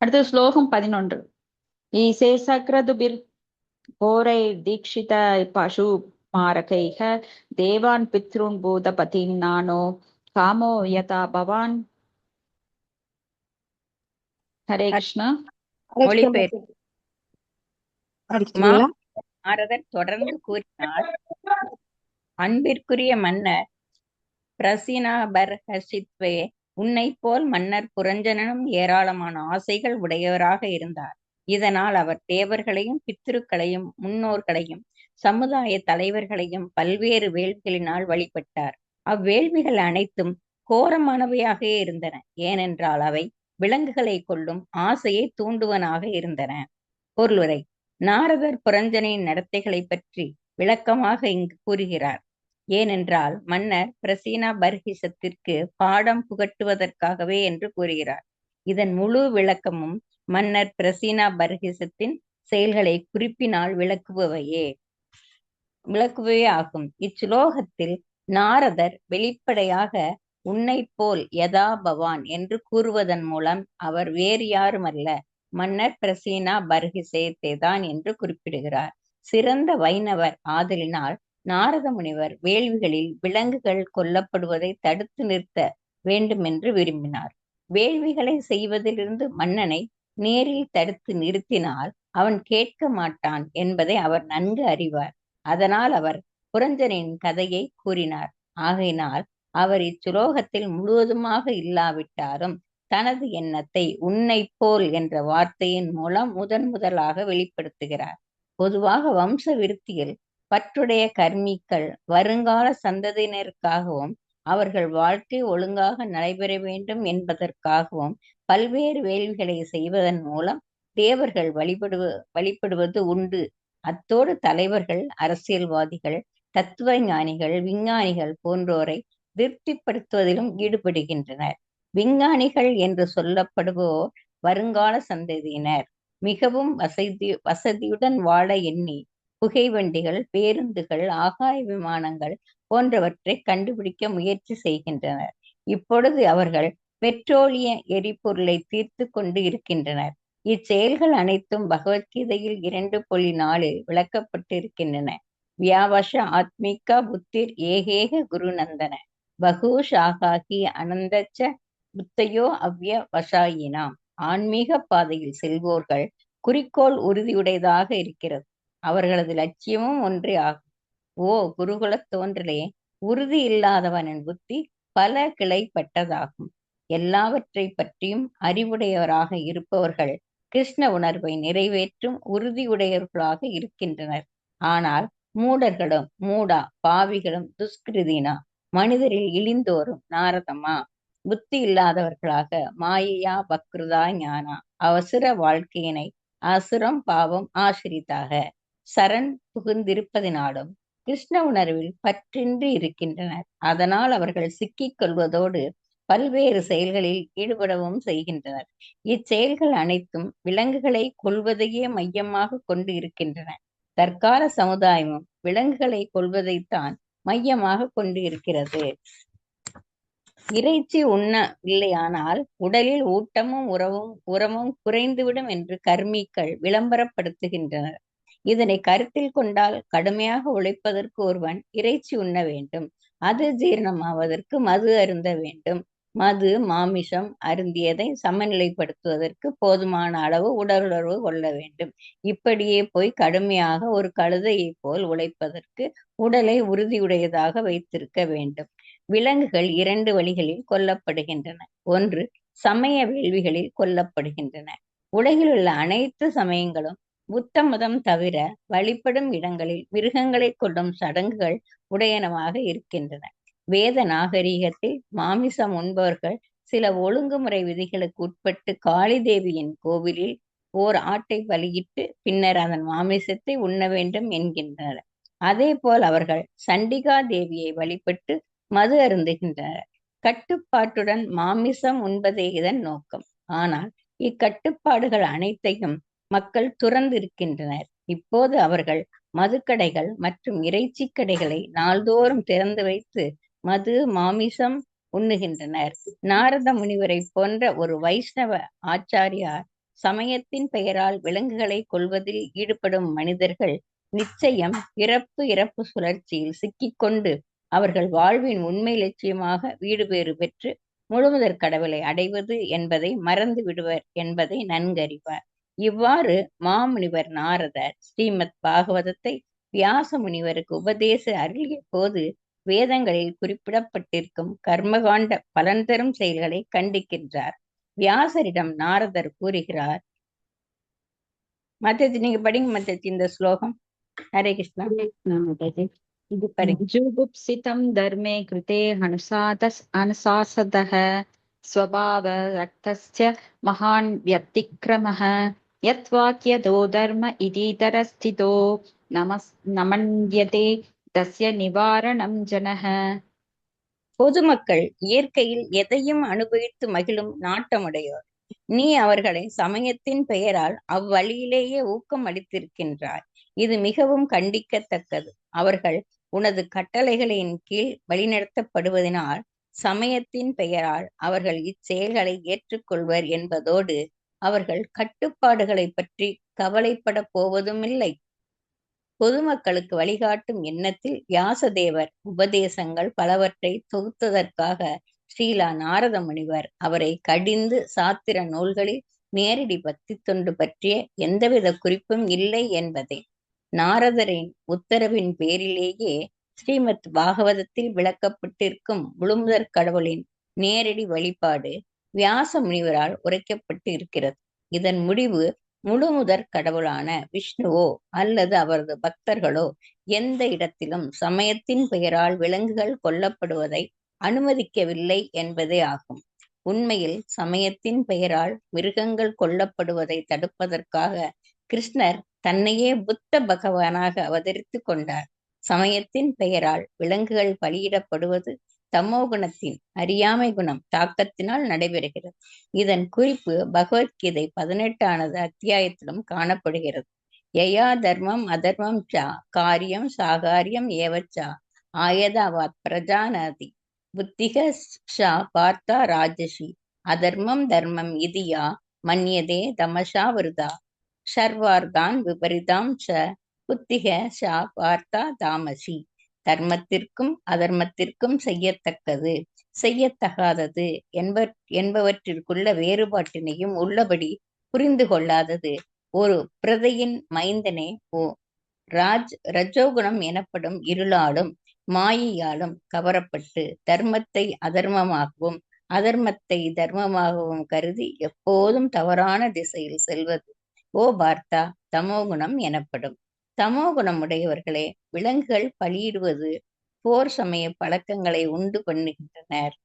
அடுத்து ஸ்லோகம் 11. ஈசே சக்ரதுபிர் கோரை தீக்ஷித பசு மாரகைக தேவான் பித்ருன் பூதபதின் நானோ காமோ யதா பவான். ஹரே கிருஷ்ணா. மொழிபெயர்ப்பு அடிக்கிறீங்களா? நாரதர் தொடர்ந்து கூறினார், அன்பிற்குரிய மன்னர் பிரசினாபர்ஹசித்வே, உன்னை போல் மன்னர் புரஞ்சனனும் ஏராளமான ஆசைகள் உடையவராக இருந்தார். இதனால் அவர் தேவர்களையும் பித்ருக்களையும் முன்னோர்களையும் சமுதாய தலைவர்களையும் பல்வேறு வேள்விகளினால் வழிபட்டார். அவ்வேள்விகள் அனைத்தும் கோரமானவையாக இருந்தன. ஏனென்றால் அவை விலங்குகளை கொள்ளும் ஆசையை தூண்டுவனாக இருந்தன. பொருளுரை. நாரதர் புரஞ்சனின் நடத்தைகளை பற்றி விளக்கமாக இங்கு கூறுகிறார். ஏனென்றால் மன்னர் பிரசீனா பர்ஹிசத்திற்கு பாடம் புகட்டுவதற்காகவே என்று கூறுகிறார். இதன் முழு விளக்கமும் மன்னர் பிரசீனா பர்ஹிசத்தின் செயல்களை குறிப்பினால் விளக்குபவையே ஆகும். இச்சுலோகத்தில் நாரதர் வெளிப்படையாக உன்னை போல் யதா பவான் என்று கூறுவதன் மூலம் அவர் வேறு யாருமல்ல, மன்னர் பிரசீனா பர்ஹிசேதான் என்று குறிப்பிடுகிறார். சிறந்த வைணவர் ஆதலினால் நாரத முனிவர் வேள்விகளில் விலங்குகள் கொல்லப்படுவதை தடுத்து நிறுத்த வேண்டுமென்று விரும்பினார். வேள்விகளை செய்வதிலிருந்து மன்னனை நேரில் தடுத்து நிறுத்தினால் அவன் கேட்க மாட்டான் என்பதை அவர் நன்கு அறிவார். அதனால் அவர் புரஞ்சனின் கதையை கூறினார். ஆகையினால் அவர் இச்சுலோகத்தில் முழுவதுமாக இல்லாவிட்டாலும் தனது எண்ணத்தை உன்னை போல் என்ற வார்த்தையின் மூலம் முதலாக வெளிப்படுத்துகிறார். பொதுவாக வம்ச விருத்தியில் பற்றுடைய கர்மிகள் வருங்கால சந்ததியினருக்காகவும் அவர்கள் வாழ்க்கை ஒழுங்காக நடைபெற வேண்டும் என்பதற்காகவும் பல்வேறு வேள்விகளை செய்வதன் மூலம் தேவர்கள் வழிபடுவது உண்டு. அத்தோடு தலைவர்கள், அரசியல்வாதிகள், தத்துவ ஞானிகள், விஞ்ஞானிகள் போன்றோரை திருப்திப்படுத்துவதிலும் ஈடுபடுகின்றனர். விஞ்ஞானிகள் என்று சொல்லப்படுவோர் வருங்கால சந்ததியினர். மிகவும் வசதியுடன் வாழ எண்ணி புகைவண்டிகள், பேருந்துகள், ஆகாய விமானங்கள் போன்றவற்றை கண்டுபிடிக்க முயற்சி செய்கின்றனர். இப்பொழுது அவர்கள் பெட்ரோலிய எரிபொருளை தீர்த்து கொண்டு இருக்கின்றனர். இச்செயல்கள் அனைத்தும் பகவத்கீதையில் 2.4 விளக்கப்பட்டிருக்கின்றன. வியாவச ஆத்மிகா புத்திர் ஏகேக குருநந்தன பகூஷாகாகி அனந்தச்ச புத்தையோ அவ்யவசாயினாம். ஆன்மீக பாதையில் செல்வோர்கள் குறிக்கோள் உறுதியுடையதாக இருக்கிறது. அவர்களது லட்சியமும் ஒன்றே ஆகும். ஓ குருகுலத் தோன்றலே, உறுதி இல்லாதவனின் புத்தி பல கிளைப்பட்டதாகும். எல்லாவற்றை பற்றியும் அறிவுடையவராக இருப்பவர்கள் கிருஷ்ண உணர்வை நிறைவேற்றும் உறுதியுடையவர்களாக இருக்கின்றனர். ஆனால் பாவிகளும் துஷ்கிருதினா, மனிதரில் இழிந்தோரும் நாரதமா, புத்தி இல்லாதவர்களாக மாயையா பக்ருதா ஞானா, அவசர வாழ்க்கையினை அசுரம் பாவம் ஆசிரித்தாக சரண் புகுந்திருப்பதினாலும் கிருஷ்ண உணர்வில் பற்றின்றி இருக்கின்றனர். அதனால் அவர்கள் சிக்கிக் கொள்வதோடு பல்வேறு செயல்களில் ஈடுபடவும் செய்கின்றனர். இச்செயல்கள் அனைத்தும் விலங்குகளை கொல்வதையே மையமாக கொண்டு இருக்கின்றன. தற்கால சமுதாயமும் விலங்குகளை கொல்வதைத்தான் மையமாக கொண்டு இருக்கிறது. இறைச்சி உண்ணவில்லையானால் உடலில் ஊட்டமும் உரமும் குறைந்துவிடும் என்று கர்மிகள் விளம்பரப்படுத்துகின்றனர். இதனை கருத்தில் கொண்டால் கடுமையாக உழைப்பதற்கு ஒருவன் இறைச்சி உண்ண வேண்டும். அது ஜீரணமாவதற்கு மது அருந்த வேண்டும். மது, மாமிசம் அருந்தியதை சமநிலைப்படுத்துவதற்கு போதுமான அளவு உடலுறவு கொள்ள வேண்டும். இப்படியே போய் கடுமையாக ஒரு கழுதையை போல் உழைப்பதற்கு உடலை உறுதியுடையதாக வைத்திருக்க வேண்டும். விலங்குகள் 2 வழிகளில் கொல்லப்படுகின்றன. ஒன்று, சமய வேள்விகளில் கொல்லப்படுகின்றன. உலகில் உள்ள அனைத்து சமயங்களும் புத்த மதம் தவிர வழிபடும் இடங்களில் மிருகங்களை கொல்லும் சடங்குகள் உடையனவாக இருக்கின்றன. வேத நாகரீகத்தில் மாமிசம் உண்பவர்கள் சில ஒழுங்குமுறை விதிகளுக்கு உட்பட்டு காளி தேவியின் கோவிலில் ஓர் ஆட்டை பலியிட்டு பின்னர் அதன் மாமிசத்தை உண்ண வேண்டும் என்கின்றனர். அதே போல் அவர்கள் சண்டிகா தேவியை வழிபட்டு மது அருந்துகின்றனர். கட்டுப்பாட்டுடன் மாமிசம் உண்பதே இதன் நோக்கம். ஆனால் இக்கட்டுப்பாடுகள் அனைத்தையும் மக்கள் துறந்திருக்கின்றனர். இப்போது அவர்கள் மதுக்கடைகள் மற்றும் இறைச்சி கடைகளை நாள்தோறும் திறந்து வைத்து மது, மாமிசம் உண்ணுகின்றனர். நாரத முனிவரை போன்ற ஒரு வைஷ்ணவ ஆச்சாரியார் சமயத்தின் பெயரால் விலங்குகளை கொல்வதில் ஈடுபடும் மனிதர்கள் நிச்சயம் பிறப்பு இறப்பு சுழற்சியில் சிக்கிக்கொண்டு அவர்கள் வாழ்வின் உண்மை லட்சியமாக வீடு பேறு பெற்று முழுமுதற் கடவுளை அடைவது என்பதை மறந்து விடுவர் என்பதை நன்கறிவார். இவ்வாறு மாமுனிவர் நாரதர் ஸ்ரீமத் பாகவதத்தை வியாச முனிவருக்கு உபதேச அருளிய போது வேதங்களில் குறிப்பிடப்பட்டிருக்கும் கர்மகாண்ட பலன் தரும் செயல்களை கண்டிக்கின்றார். வியாசரிடம் நாரதர் கூறுகிறார். மாதாஜி நீங்க படிங்க மாதாஜி இந்த ஸ்லோகம். ஹரே கிருஷ்ணா. மாதாஜி. இது படிங்க. जुगुप्सितं धर्मे कृते अनुशासदः स्वभाव रक्तस्य महान् व्यतिक्रमः यत्वाक्यतो धर्म इतीतरस्थितो नमन्यते तस्य निवारणं जनः. பொதுமக்கள் இயற்கையில் எதையும் அனுபவித்து மகிழும் நாட்டமுடையோர். நீ அவர்களை சமயத்தின் பெயரால் அவ்வழியிலேயே ஊக்கம் அளித்திருக்கின்றாய். இது மிகவும் கண்டிக்கத்தக்கது. அவர்கள் உனது கட்டளைகளின் கீழ் வழிநடத்தப்படுவதனால் சமயத்தின் பெயரால் அவர்கள் இச்செயல்களை ஏற்றுக்கொள்வர் என்பதோடு அவர்கள் கட்டுப்பாடுகளை பற்றி கவலைப்பட போவதுமில்லை. பொதுமக்களுக்கு வழிகாட்டும் எண்ணத்தில் வியாசதேவர் உபதேசங்கள் பலவற்றை தொகுத்ததற்காக ஸ்ரீலா நாரத முனிவர் அவரை கடிந்து சாத்திர நூல்களில் நேரடி பக்தி தொண்டு பற்றிய எந்தவித குறிப்பும் இல்லை என்பதை நாரதரின் உத்தரவின் பேரிலேயே ஸ்ரீமத் பாகவதத்தில் விளக்கப்பட்டிருக்கும் முழுமுதற் கடவுளின் நேரடி வழிபாடு வியாச முனிவரால் உரைக்கப்பட்டு இருக்கிறது. இதன் முடிவு முழுமுதற் கடவுளான விஷ்ணுவோ அல்லது அவரது பக்தர்களோ எந்த இடத்திலும் சமயத்தின் பெயரால் விலங்குகள் கொல்லப்படுவதை அனுமதிக்கவில்லை என்பதே ஆகும். உண்மையில் சமயத்தின் பெயரால் மிருகங்கள் கொல்லப்படுவதை தடுப்பதற்காக கிருஷ்ணர் தன்னையே புத்த பகவானாக அவதரித்து கொண்டார். சமயத்தின் பெயரால் விலங்குகள் பலியிடப்படுவது தமோகுணத்தின் அறியாமை குணம் தாக்கத்தினால் நடைபெறுகிறது. இதன் குறிப்பு பகவத்கீதை 18வது அத்தியாயத்திலும் காணப்படுகிறது. யயா தர்மம் அதர்மம் சா காரியம் சாகாரியம் ஏவச்சா ஆயதாவாத் பிரஜானாதி புத்திக ஷா பார்த்தா ராஜசி அதர்மம் தர்மம் இதியா மன்யதே தமசா விருதா ஷர்வார்தான் விபரிதாம் ச புத்திக ஷா பார்த்தா தாமசி. தர்மத்திற்கும் அதர்மத்திற்கும் செய்யத்தக்கது செய்யத்தகாதது என்பவற்றிற்குள்ள வேறுபாட்டினையும் உள்ளபடி புரிந்து கொள்ளாதது ஒரு பிரதையின் மைந்தனே ஓ ரஜோகுணம் எனப்படும் இருளாலும் மாயையாலும் கவரப்பட்டு தர்மத்தை அதர்மமாகவும் அதர்மத்தை தர்மமாகவும் கருதி எப்போதும் தவறான திசையில் செல்வது ஓ பார்த்தா தமோகுணம் எனப்படும். தமோகுணம் உடையவர்களே விலங்குகள் பலியிடுவது போர் சமய பழக்கங்களை உண்டு பண்ணுகின்றனர்.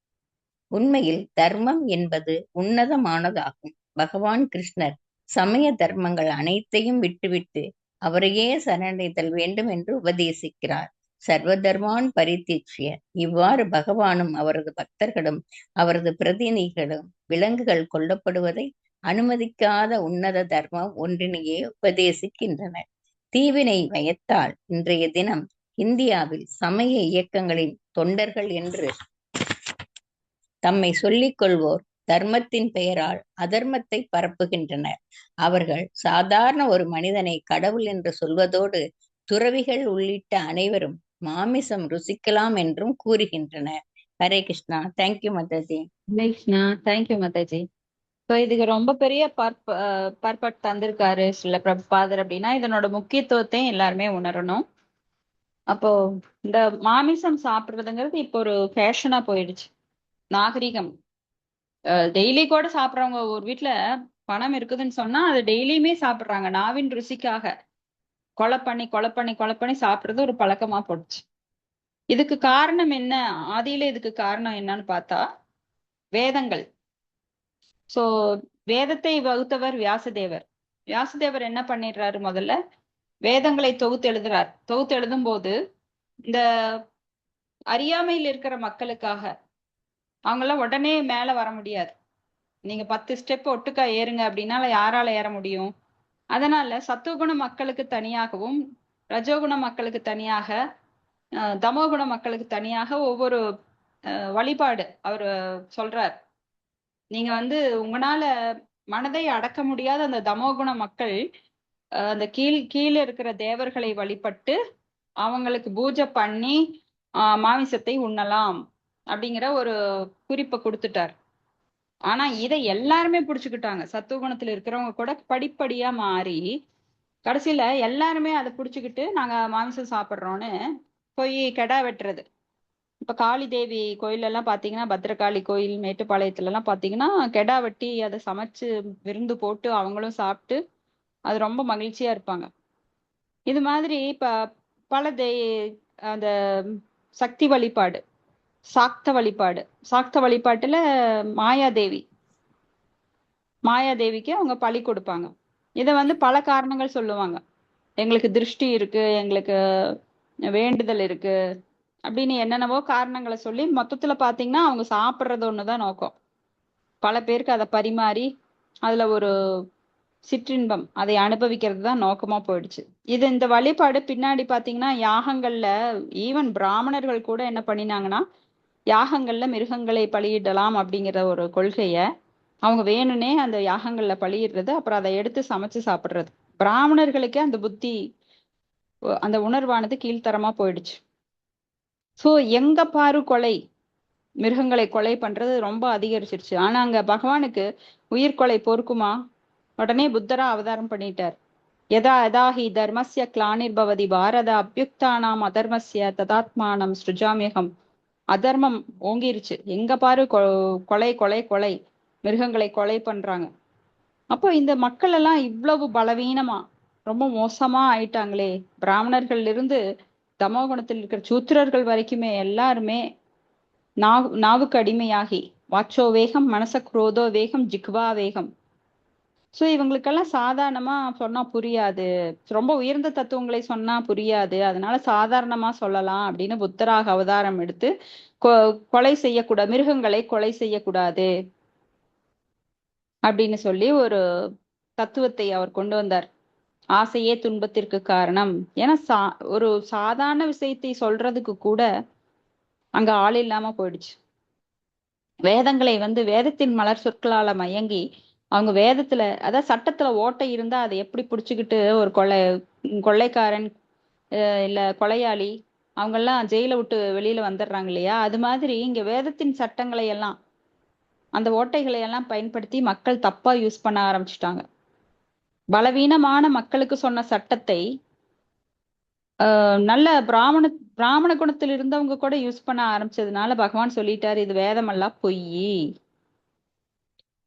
உண்மையில் தர்மம் என்பது உன்னதமானதாகும். பகவான் கிருஷ்ணர் சமய தர்மங்கள் அனைத்தையும் விட்டுவிட்டு அவரையே சரணடைதல் வேண்டும் என்று உபதேசிக்கிறார். சர்வ தர்மான் பரித்தியஜ்ய. இவ்வாறு பகவானும் அவரது பக்தர்களும் அவரது பிரதிநிதிகளும் விலங்குகள் கொல்லப்படுவதை அனுமதிக்காத உன்னத தர்மம் ஒன்றினையே உபதேசிக்கின்றனர். தீவினை பயத்தால் இன்றைய தினம் இந்தியாவில் சமய இயக்கங்களின் தொண்டர்கள் என்று தம்மை சொல்லிக் கொள்வோர் தர்மத்தின் பெயரால் அதர்மத்தை பரப்புகின்றனர். அவர்கள் சாதாரண ஒரு மனிதனை கடவுள் என்று சொல்வதோடு துறவிகள் உள்ளிட்ட அனைவரும் மாமிசம் ருசிக்கலாம் என்றும் கூறுகின்றனர். Hare Krishna. Thank you Mataji. Hare Krishna. Thank you Mataji. So இதுக்கு ரொம்ப பெரிய பர்பட் தந்திருக்காரு ஸ்ரீல பிரபுபாதர் அப்படின்னா இதனோட முக்கியத்துவத்தையும் எல்லாருமே உணரணும். அப்போ இந்த மாமிசம் சாப்பிடுறதுங்கிறது இப்போ ஒரு ஃபேஷனா போயிடுச்சு, நாகரிகம். டெய்லி கூட சாப்பிட்றவங்க ஒரு வீட்டுல பணம் இருக்குதுன்னு சொன்னா அது டெய்லியுமே சாப்பிட்றாங்க. நாவின் ருசிக்காக கொலை பண்ணி சாப்பிடுறது ஒரு பழக்கமா போடுச்சு. இதுக்கு காரணம் என்ன? ஆதியில இதுக்கு காரணம் என்னன்னு பார்த்தா வேதங்கள். சோ வேதத்தை வகுத்தவர் வியாசதேவர். வியாசதேவர் என்ன பண்ணிடுறாரு? முதல்ல வேதங்களை தொகுத்து எழுதுறார். தொகுத்து எழுதும் போது இந்த அறியாமையில் இருக்கிற மக்களுக்காக அவங்களாம் உடனே மேல வர முடியாது. நீங்க 10 ஸ்டெப் ஒட்டுக்கா ஏறுங்க அப்படின்னால யாரால ஏற முடியும்? அதனால சத்துவகுண மக்களுக்கு தனியாகவும் ரஜோகுண மக்களுக்கு தனியாக தமோகுண மக்களுக்கு தனியாக ஒவ்வொரு வழிபாடு அவர் சொல்றார். நீங்க வந்து உங்களால மனதை அடக்க முடியாத அந்த தமோகுண மக்கள் அந்த கீழே இருக்கிற தேவர்களை வழிபட்டு அவங்களுக்கு பூஜை பண்ணி மாமிசத்தை உண்ணலாம் அப்படிங்கிற ஒரு குறிப்பை கொடுத்துட்டார். ஆனா இதை எல்லாருமே புடிச்சுக்கிட்டாங்க. சத்துவகுணத்துல இருக்கிறவங்க கூட படிப்படியா மாறி கடைசியில எல்லாருமே அதை புடிச்சுக்கிட்டு நாங்க மாமிசம் சாப்பிட்றோம்னு போய் கெடா வெட்டுறது. இப்ப காளி தேவி கோயில் எல்லாம் பாத்தீங்கன்னா, பத்ரகாளி கோயில் மேட்டுப்பாளையத்துல எல்லாம் பாத்தீங்கன்னா கெடா வெட்டி அதை சமைச்சு விருந்து போட்டு அவங்களும் சாப்பிட்டு அது ரொம்ப மகிழ்ச்சியா இருப்பாங்க. இது மாதிரி இப்ப பல அந்த சக்தி வழிபாடு, சாக்த வழிபாடு, சாக்த வழிபாட்டுல மாயாதேவிக்கு அவங்க பலி கொடுப்பாங்க. இதை வந்து பல காரணங்கள் சொல்லுவாங்க. எங்களுக்கு திருஷ்டி இருக்கு, எங்களுக்கு வேண்டுதல் இருக்கு அப்படின்னு என்னென்னவோ காரணங்களை சொல்லி மொத்தத்துல பாத்தீங்கன்னா அவங்க சாப்பிட்றது ஒண்ணுதான் நோக்கம். பல பேருக்கு அதை பரிமாறி அதுல ஒரு சிற்றின்பம் அதை அனுபவிக்கிறது தான் நோக்கமா போயிடுச்சு. இந்த வழிபாடு பின்னாடி பாத்தீங்கன்னா யாகங்கள்ல ஈவன் பிராமணர்கள் கூட என்ன பண்ணினாங்கன்னா யாகங்கள்ல மிருகங்களை பலியிடலாம் அப்படிங்கிற ஒரு கொள்கைய அவங்க வேணும்னே அந்த யாகங்கள்ல பலியிடுறது, அப்புறம் அதை எடுத்து சமைச்சு சாப்பிடுறது. பிராமணர்களுக்கே அந்த புத்தி அந்த உணர்வானது கீழ்த்தரமா போயிடுச்சு. சோ எங்க பாரு கொலை, மிருகங்களை கொலை பண்றது ரொம்ப அதிகரிச்சிருச்சு. ஆனா அங்க பகவானுக்கு உயிர்கொலை பொறுக்குமா? உடனே புத்தரா அவதாரம் பண்ணிட்டார். யதா யதாஹி தர்மஸ்ய கிளானிர்பவதி பாரத அபியுக்தானாம் அதர்மஸ்ய ததாத்மானம் ஸ்ருஜாமியகம். அதர்மம் ஓங்கிருச்சு, எங்க பாரு கொலை கொலை கொலை, மிருகங்களை கொலை பண்றாங்க. அப்போ இந்த மக்கள் எல்லாம் இவ்வளவு பலவீனமா ரொம்ப மோசமா ஆயிட்டாங்களே. பிராமணர்கள்ல இருந்து தமோகுணத்தில் இருக்கிற சூத்திரர்கள் வரைக்குமே எல்லாருமே நாவுக்கு அடிமையாகி வாச்சோ வேகம் மனச குரோதோ வேகம் ஜிக்வா வேகம். சோ இவங்களுக்கெல்லாம் சாதாரணமா சொன்னா புரியாது, ரொம்ப உயர்ந்த தத்துவங்களை சொன்னா புரியாது, அதனால சாதாரணமா சொல்லலாம் அப்படின்னு புத்தராக அவதாரம் எடுத்து கொலை செய்யக்கூடாது, மிருகங்களை கொலை செய்யக்கூடாது அப்படின்னு சொல்லி ஒரு தத்துவத்தை அவர் கொண்டு வந்தார். ஆசையே துன்பத்திற்கு காரணம். ஏன்னா ஒரு சாதாரண விஷயத்தை சொல்றதுக்கு கூட அங்க ஆள் இல்லாம போயிடுச்சு. வேதங்களை வந்து வேதத்தின் மலர் சொற்களால மயங்கி அவங்க வேதத்துல அதாவது சட்டத்துல ஓட்டை இருந்தா அதை எப்படி புடிச்சுக்கிட்டு ஒரு கொள்ளைக்காரன் இல்ல கொலையாளி அவங்க எல்லாம் ஜெயில விட்டு வெளியில வந்துடுறாங்க இல்லையா, அது மாதிரி இங்க வேதத்தின் சட்டங்களை எல்லாம் அந்த ஓட்டைகளை எல்லாம் பயன்படுத்தி மக்கள் தப்பா யூஸ் பண்ண ஆரம்பிச்சுட்டாங்க. பலவீனமான மக்களுக்கு சொன்ன சட்டத்தை நல்ல பிராமண குணத்தில் இருந்தவங்க கூட யூஸ் பண்ண ஆரம்பிச்சதுனால பகவான் சொல்லிட்டாரு இது வேதமெல்லாம் பொய்.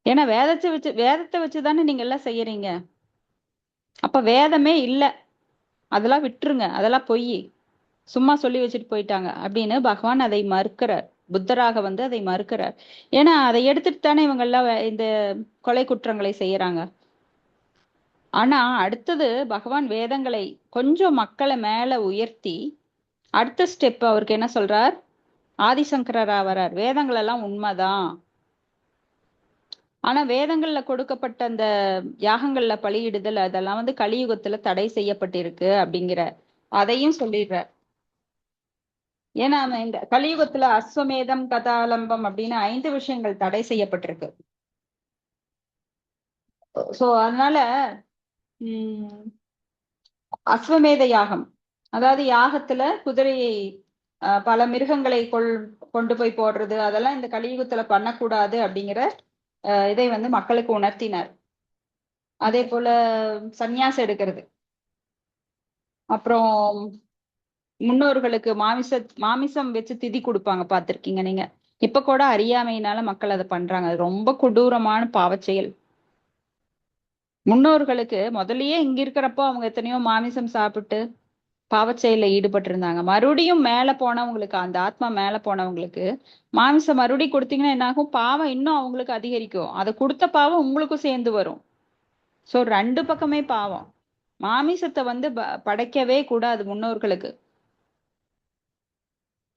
ஏன்னா வேதத்தை வச்சுதானே நீங்க எல்லாம் செய்யறீங்க. அப்ப வேதமே இல்ல, அதெல்லாம் விட்டுருங்க, அதெல்லாம் பொய், சும்மா சொல்லி வச்சுட்டு போயிட்டாங்க அப்படின்னு பகவான் அதை மறுக்கிறார். புத்தராக வந்து அதை மறுக்கிறார். ஏன்னா அதை எடுத்துட்டு தானே இவங்க எல்லாம் இந்த கொலை குற்றங்களை செய்யறாங்க. ஆனா அடுத்தது பகவான் வேதங்களை கொஞ்சம் மக்களை மேல உயர்த்தி அடுத்த ஸ்டெப் அவருக்கு என்ன சொல்றார்? ஆதிசங்கரரா வரார். வேதங்கள் எல்லாம் உண்மைதான், ஆனா வேதங்கள்ல கொடுக்கப்பட்ட அந்த யாகங்கள்ல பலியிடுதல் அதெல்லாம் வந்து கலியுகத்துல தடை செய்யப்பட்டிருக்கு அப்படிங்கிற அதையும் சொல்லிடுறார். ஏன்னா இந்த கலியுகத்துல அஸ்வமேதம் கதாலம்பம் அப்படின்னு 5 விஷயங்கள் தடை செய்யப்பட்டிருக்கு. சோ அதனால அஸ்வமேத யாகம், அதாவது யாகத்துல குதிரையை பல மிருகங்களை கொண்டு போய் போடுறது, அதெல்லாம் இந்த கலியுகத்துல பண்ணக்கூடாது அப்படிங்கிற இதை வந்து மக்களுக்கு உணர்த்தினார். அதே போல சந்நியாசம் எடுக்கிறது, அப்புறம் முன்னோர்களுக்கு மாமிசம் வச்சு திதி கொடுப்பாங்க, பார்த்திருக்கீங்க நீங்க. இப்ப கூட அறியாமையினால மக்கள் அதை பண்றாங்க. அது ரொம்ப கொடூரமான பாவச்செயல். முன்னோர்களுக்கு முதல்லயே இங்க இருக்கிறப்போ அவங்க எத்தனையோ மாமிசம் சாப்பிட்டு பாவச்செயல ஈடுபட்டு இருந்தாங்க. மறுபடியும் மேல போனவங்களுக்கு, அந்த ஆத்மா மேல போனவங்களுக்கு மாமிசம் மறுபடியும் கொடுத்தீங்கன்னா என்ன ஆகும்? பாவம் இன்னும் அவங்களுக்கு அதிகரிக்கும். அதை கொடுத்த பாவம் உங்களுக்கும் சேர்ந்து வரும். சோ 2 பக்கமே பாவம். மாமிசத்தை வந்து படைக்கவே கூடாது முன்னோர்களுக்கு.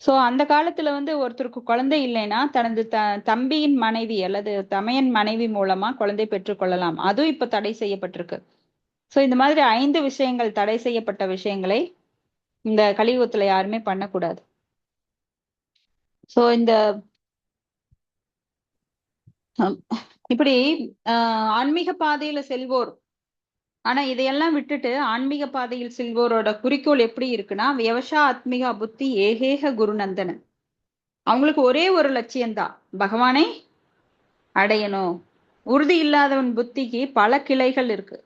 சோ அந்த காலத்துல வந்து ஒருத்தருக்கு குழந்தை இல்லைன்னா தனது தம்பியின் மனைவி அல்லது தமையன் மனைவி மூலமா குழந்தை பெற்றுக்கொள்ளலாம். அதுவும் இப்ப தடை செய்யப்பட்டிருக்கு. சோ இந்த மாதிரி 5 விஷயங்கள், தடை செய்யப்பட்ட விஷயங்களை இந்த கலியுகத்துல யாருமே பண்ணக்கூடாது. சோ இந்த ஹம், இப்படி ஆன்மீக பாதையில செல்வோர், ஆனா இதையெல்லாம் விட்டுட்டு ஆன்மீக பாதையில் செல்வோரோட குறிக்கோள் எப்படி இருக்குன்னா, வியவசா ஆத்மிகா புத்தி ஏகேக குருநந்தன. அவங்களுக்கு ஒரே ஒரு லட்சியம்தான், பகவானை அடையணும். உறுதி இல்லாதவன் புத்திக்கு பல கிளைகள் இருக்கு.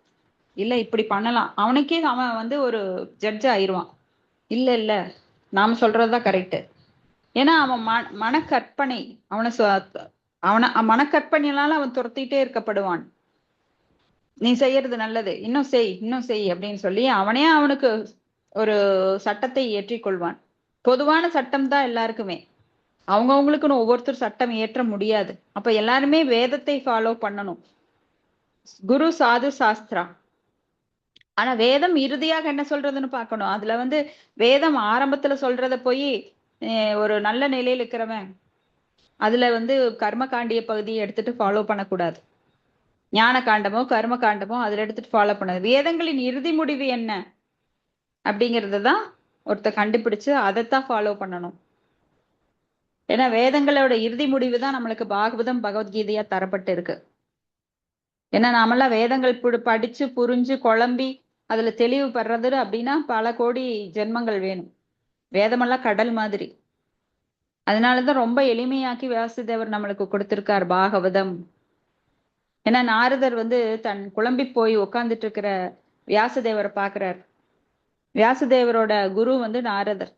இல்ல இப்படி பண்ணலாம், அவனுக்கே அவன் வந்து ஒரு ஜட்ஜ் ஆயிருவான். இல்ல இல்ல, நாம சொல்றதுதான் கரெக்ட். ஏன்னா அவன் மனக்கற்பனை, அவனை மனக்கற்பனையினால அவன் துரத்திட்டே இருக்கப்படுவான். நீ செய்யறது நல்லது, இன்னும் செய் இன்னும் செய் அப்படின்னு சொல்லி அவனே அவனுக்கு ஒரு சட்டத்தை ஏற்றிக் கொள்வான். பொதுவான சட்டம் தான் எல்லாருக்குமே, அவங்கவுங்களுக்குன்னு ஒவ்வொருத்தர் சட்டம் ஏற்ற முடியாது. அப்ப எல்லாருமே வேதத்தை ஃபாலோ பண்ணணும், குரு சாது சாஸ்திரா. ஆனா வேதம் இறுதியாக என்ன சொல்றதுன்னு பார்க்கணும். அதுல வந்து வேதம் ஆரம்பத்துல சொல்றத போய் ஒரு நல்ல நிலையில இருக்கிறவன் அதுல வந்து கர்ம காண்டிய பகுதியை எடுத்துட்டு ஃபாலோ பண்ணக்கூடாது. ஞான காண்டமோ கர்ம காண்டமோ அதுல எடுத்துட்டு ஃபாலோ பண்ணது. வேதங்களின் இறுதி முடிவு என்ன அப்படிங்கறத தான் ஒருத்தர் கண்டுபிடிச்சு அதைத்தான் ஃபாலோ பண்ணணும். ஏன்னா வேதங்களோட இறுதி முடிவு தான் நம்மளுக்கு பாகவதம் பகவத்கீதையா தரப்பட்டு இருக்கு. ஏன்னா நாமெல்லாம் வேதங்கள் படிச்சு புரிஞ்சு குழம்பி அதுல தெளிவு பெறது அப்படின்னா பல கோடி ஜென்மங்கள் வேணும். வேதமெல்லாம் கடல் மாதிரி. அதனாலதான் ரொம்ப எளிமையாக்கி வியாசதேவர் நம்மளுக்கு கொடுத்திருக்கார் பாகவதம். ஏன்னா நாரதர் வந்து தன் குழம்பி போய் உட்கார்ந்துட்டு இருக்கிற வியாசதேவரை பாக்குறார். வியாசதேவரோட குரு வந்து நாரதர்.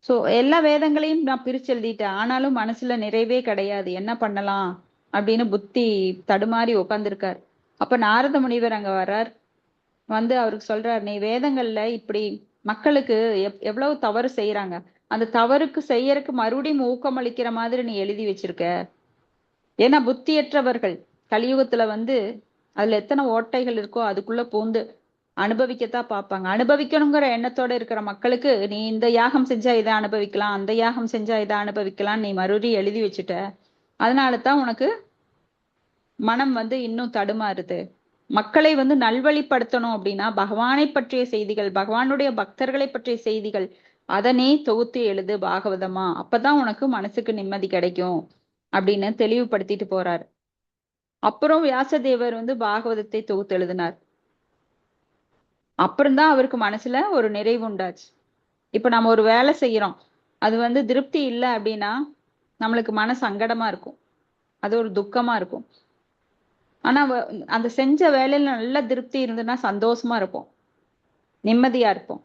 சோ எல்லா வேதங்களையும் நான் பிரிச்சு எழுதிட்டேன், ஆனாலும் மனசுல நிறைவே கிடையாது, என்ன பண்ணலாம் அப்படின்னு புத்தி தடுமாறி உட்கார்ந்துருக்கார். அப்ப நாரத முனிவர் அங்க வர்றார். வந்து அவருக்கு சொல்றார், நீ வேதங்கள்ல இப்படி மக்களுக்கு எவ்வளவு தவறு செய்யறாங்க, அந்த தவறுக்கு செய்யறதுக்கு மறுபடியும் ஊக்கமளிக்கிற மாதிரி நீ எழுதி வச்சிருக்க. ஏன்னா புத்தியற்றவர்கள் கலியுகத்துல வந்து அதுல எத்தனை ஓட்டைகள் இருக்கோ அதுக்குள்ள பூந்து அனுபவிக்கத்தான் பார்ப்பாங்க. அனுபவிக்கணுங்கிற எண்ணத்தோட இருக்கிற மக்களுக்கு நீ இந்த யாகம் செஞ்சா இதை அனுபவிக்கலாம், அந்த யாகம் செஞ்சா இதை அனுபவிக்கலாம் நீ மறுபடியும் எழுதி வச்சுட்ட. அதனாலதான் உனக்கு மனம் வந்து இன்னும் தடுமாறுது. மக்களை வந்து நல்வழிப்படுத்தணும் அப்படின்னா பகவானை பற்றிய செய்திகள், பகவானுடைய பக்தர்களை பற்றிய செய்திகள், அதனே தொகுத்து எழுது பாகவதமா, அப்பதான் உனக்கு மனசுக்கு நிம்மதி கிடைக்கும் அப்படின்னு தெளிவுபடுத்திட்டு போறாரு. அப்புறம் வியாசதேவர் வந்து பாகவதத்தை தொகுத்து எழுதினார். அப்புறம்தான் அவருக்கு மனசுல ஒரு நிறைவு உண்டாச்சு. இப்ப நம்ம ஒரு வேலை செய்யறோம், அது வந்து திருப்தி இல்லை அப்படின்னா நம்மளுக்கு மன சங்கடமா இருக்கும், அது ஒரு துக்கமா இருக்கும். ஆனா அந்த செஞ்ச வேலையில நல்ல திருப்தி இருந்ததுன்னா சந்தோஷமா இருப்போம், நிம்மதியா இருப்போம்.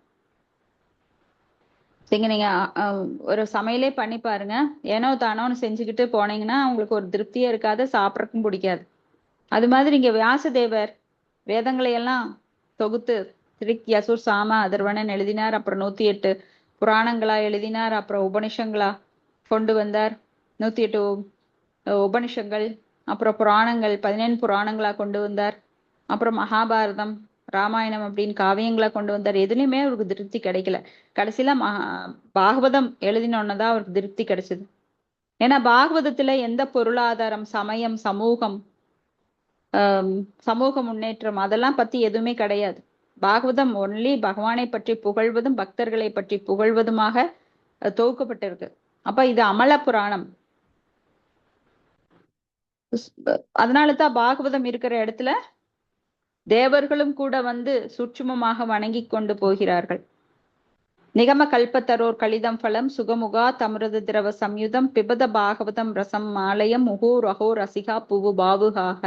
சரிங்க, நீங்க ஒரு சமையலே பண்ணி பாருங்க, ஏனோ தானோன்னு செஞ்சுக்கிட்டு போனீங்கன்னா உங்களுக்கு ஒரு திருப்தியே இருக்காது, சாப்பிடறதுக்கும் பிடிக்காது. அது மாதிரி இங்க வியாசதேவர் வேதங்களை எல்லாம் தொகுத்து திரிக் யசுர் சாம அதர்வணன் எழுதினார். அப்புறம் 108 புராணங்களா எழுதினார். அப்புறம் உபனிஷங்களா கொண்டு வந்தார். 108 உபனிஷங்கள், அப்புறம் புராணங்கள் 17 புராணங்களா கொண்டு வந்தார். அப்புறம் மகாபாரதம் ராமாயணம் அப்படின்னு காவியங்களா கொண்டு வந்தார். எதுலையுமே அவருக்கு திருப்தி கிடைக்கல. கடைசியில பாகவதம் எழுதினோன்னதான் அவருக்கு திருப்தி கிடைச்சது. ஏன்னா பாகவதத்துல எந்த பொருளாதாரம், சமயம், சமூக முன்னேற்றம் அதெல்லாம் பத்தி எதுவுமே கிடையாது. பாகவதம் ஒன்லி பகவானை பற்றி புகழ்வதும் பக்தர்களை பற்றி புகழ்வதுமாக தொகுக்கப்பட்டிருக்கு. அப்ப இது அமல புராணம். அதனாலதான் பாகவதம் இருக்கிற இடத்துல தேவர்களும் கூட வந்து சூட்சுமமாக வணங்கி கொண்டு போகிறார்கள். நிகம கல்பத்தரோர் கலிதம் பலம் சுகமுகா தமிரத திரவ சம்யுதம் பிபத பாகவதம் ரசம் மாலயம் முகூர் அகோ ரசிகா புவு பாவுகாக.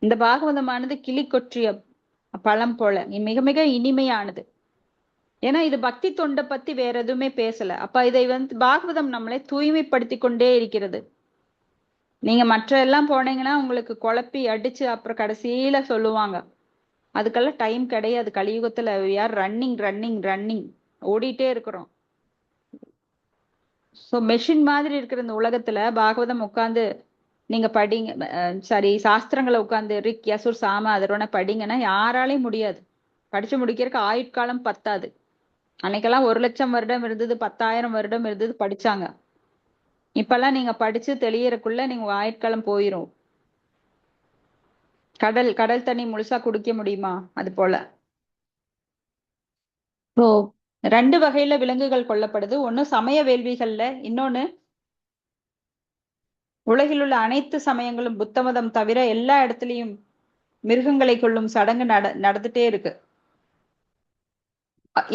இந்த பாகவதமானது கிளி கொற்றிய பழம் போல மிக மிக இனிமையானது. ஏன்னா இது பக்தி தொண்டை பத்தி வேற எதுவுமே பேசல. அப்ப இதை வந்து பாகவதம் நம்மளை தூய்மைப்படுத்தி கொண்டே இருக்கிறது. நீங்க மற்ற எல்லாம் போனீங்கன்னா உங்களுக்கு குழப்பி அடிச்சு அப்புறம் கடைசியில சொல்லுவாங்க. அதுக்கெல்லாம் டைம் கிடையாது. கலியுகத்துல யார் ரன்னிங் ஓடிட்டே இருக்கிறோம். ஸோ மெஷின் மாதிரி இருக்கிற இந்த உலகத்துல பாகவதம் உட்காந்து நீங்க படிங்க, சரி சாஸ்திரங்களை உட்காந்து ரிக் யசுர் சாம அதரோட படிங்கன்னா யாராலையும் முடியாது. படிச்சு முடிக்கிறதுக்கு ஆயுட்காலம் பத்தாது. அன்னைக்கெல்லாம் 1,00,000 வருடம் இருந்தது, 10,000 வருடம் இருந்தது, படிச்சாங்க. இப்பெல்லாம் நீங்க படிச்சு தெளியறக்குள்ள நீங்க ஆயுட்காலம் போயிரும். கடல் தண்ணி முழுசா குடிக்க முடியுமா? அது போல. இப்போ 2 வகையில விலங்குகள் கொல்லப்படுது. ஒண்ணு சமய வேள்விகள்ல, இன்னொன்னு உலகில் உள்ள அனைத்து சமயங்களும் புத்த மதம் தவிர எல்லா இடத்துலயும் மிருகங்களை கொல்லும் சடங்கு நடந்துட்டே இருக்கு.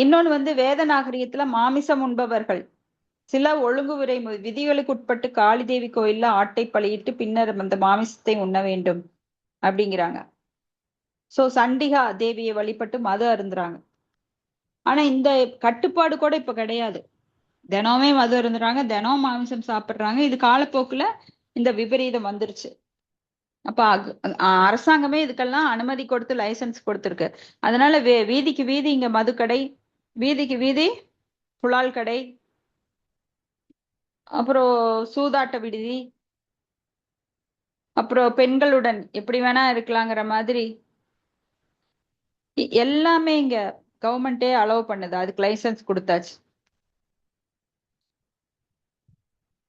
இன்னொன்னு வந்து வேத நாகரிகத்துல மாமிசம் உண்பவர்கள் சில ஒழுங்குமுறை விதிகளுக்கு உட்பட்டு காளி தேவி கோயில்ல ஆட்டை பலியிட்டு பின்னர் அந்த மாமிசத்தை உண்ண வேண்டும் அப்படிங்கிறாங்க. சோ சண்டிகா தேவியை வழிபட்டு மது அருந்துறாங்க. ஆனா இந்த கட்டுப்பாடு கூட இப்ப கிடையாது. தினமே மது அருந்துறாங்க, தினம் மாமிசம் சாப்பிடுறாங்க. இது காலப்போக்குல இந்த விபரீதம் வந்துருச்சு. அப்ப அரசாங்கமே இதுக்கெல்லாம் அனுமதி கொடுத்து லைசன்ஸ் கொடுத்துருக்கு. அதனால வீதிக்கு வீதி இங்க மதுக்கடை, வீதிக்கு வீதி புலால் கடை, அப்புறம் சூதாட்ட விடுதி, அப்புறம் பெண்களுடன் எப்படி வேணா இருக்கலாங்கிற மாதிரி எல்லாமே இங்க கவர்மெண்டே அலோவ் பண்ணுது. அதுக்கு லைசன்ஸ் கொடுத்தாச்சு.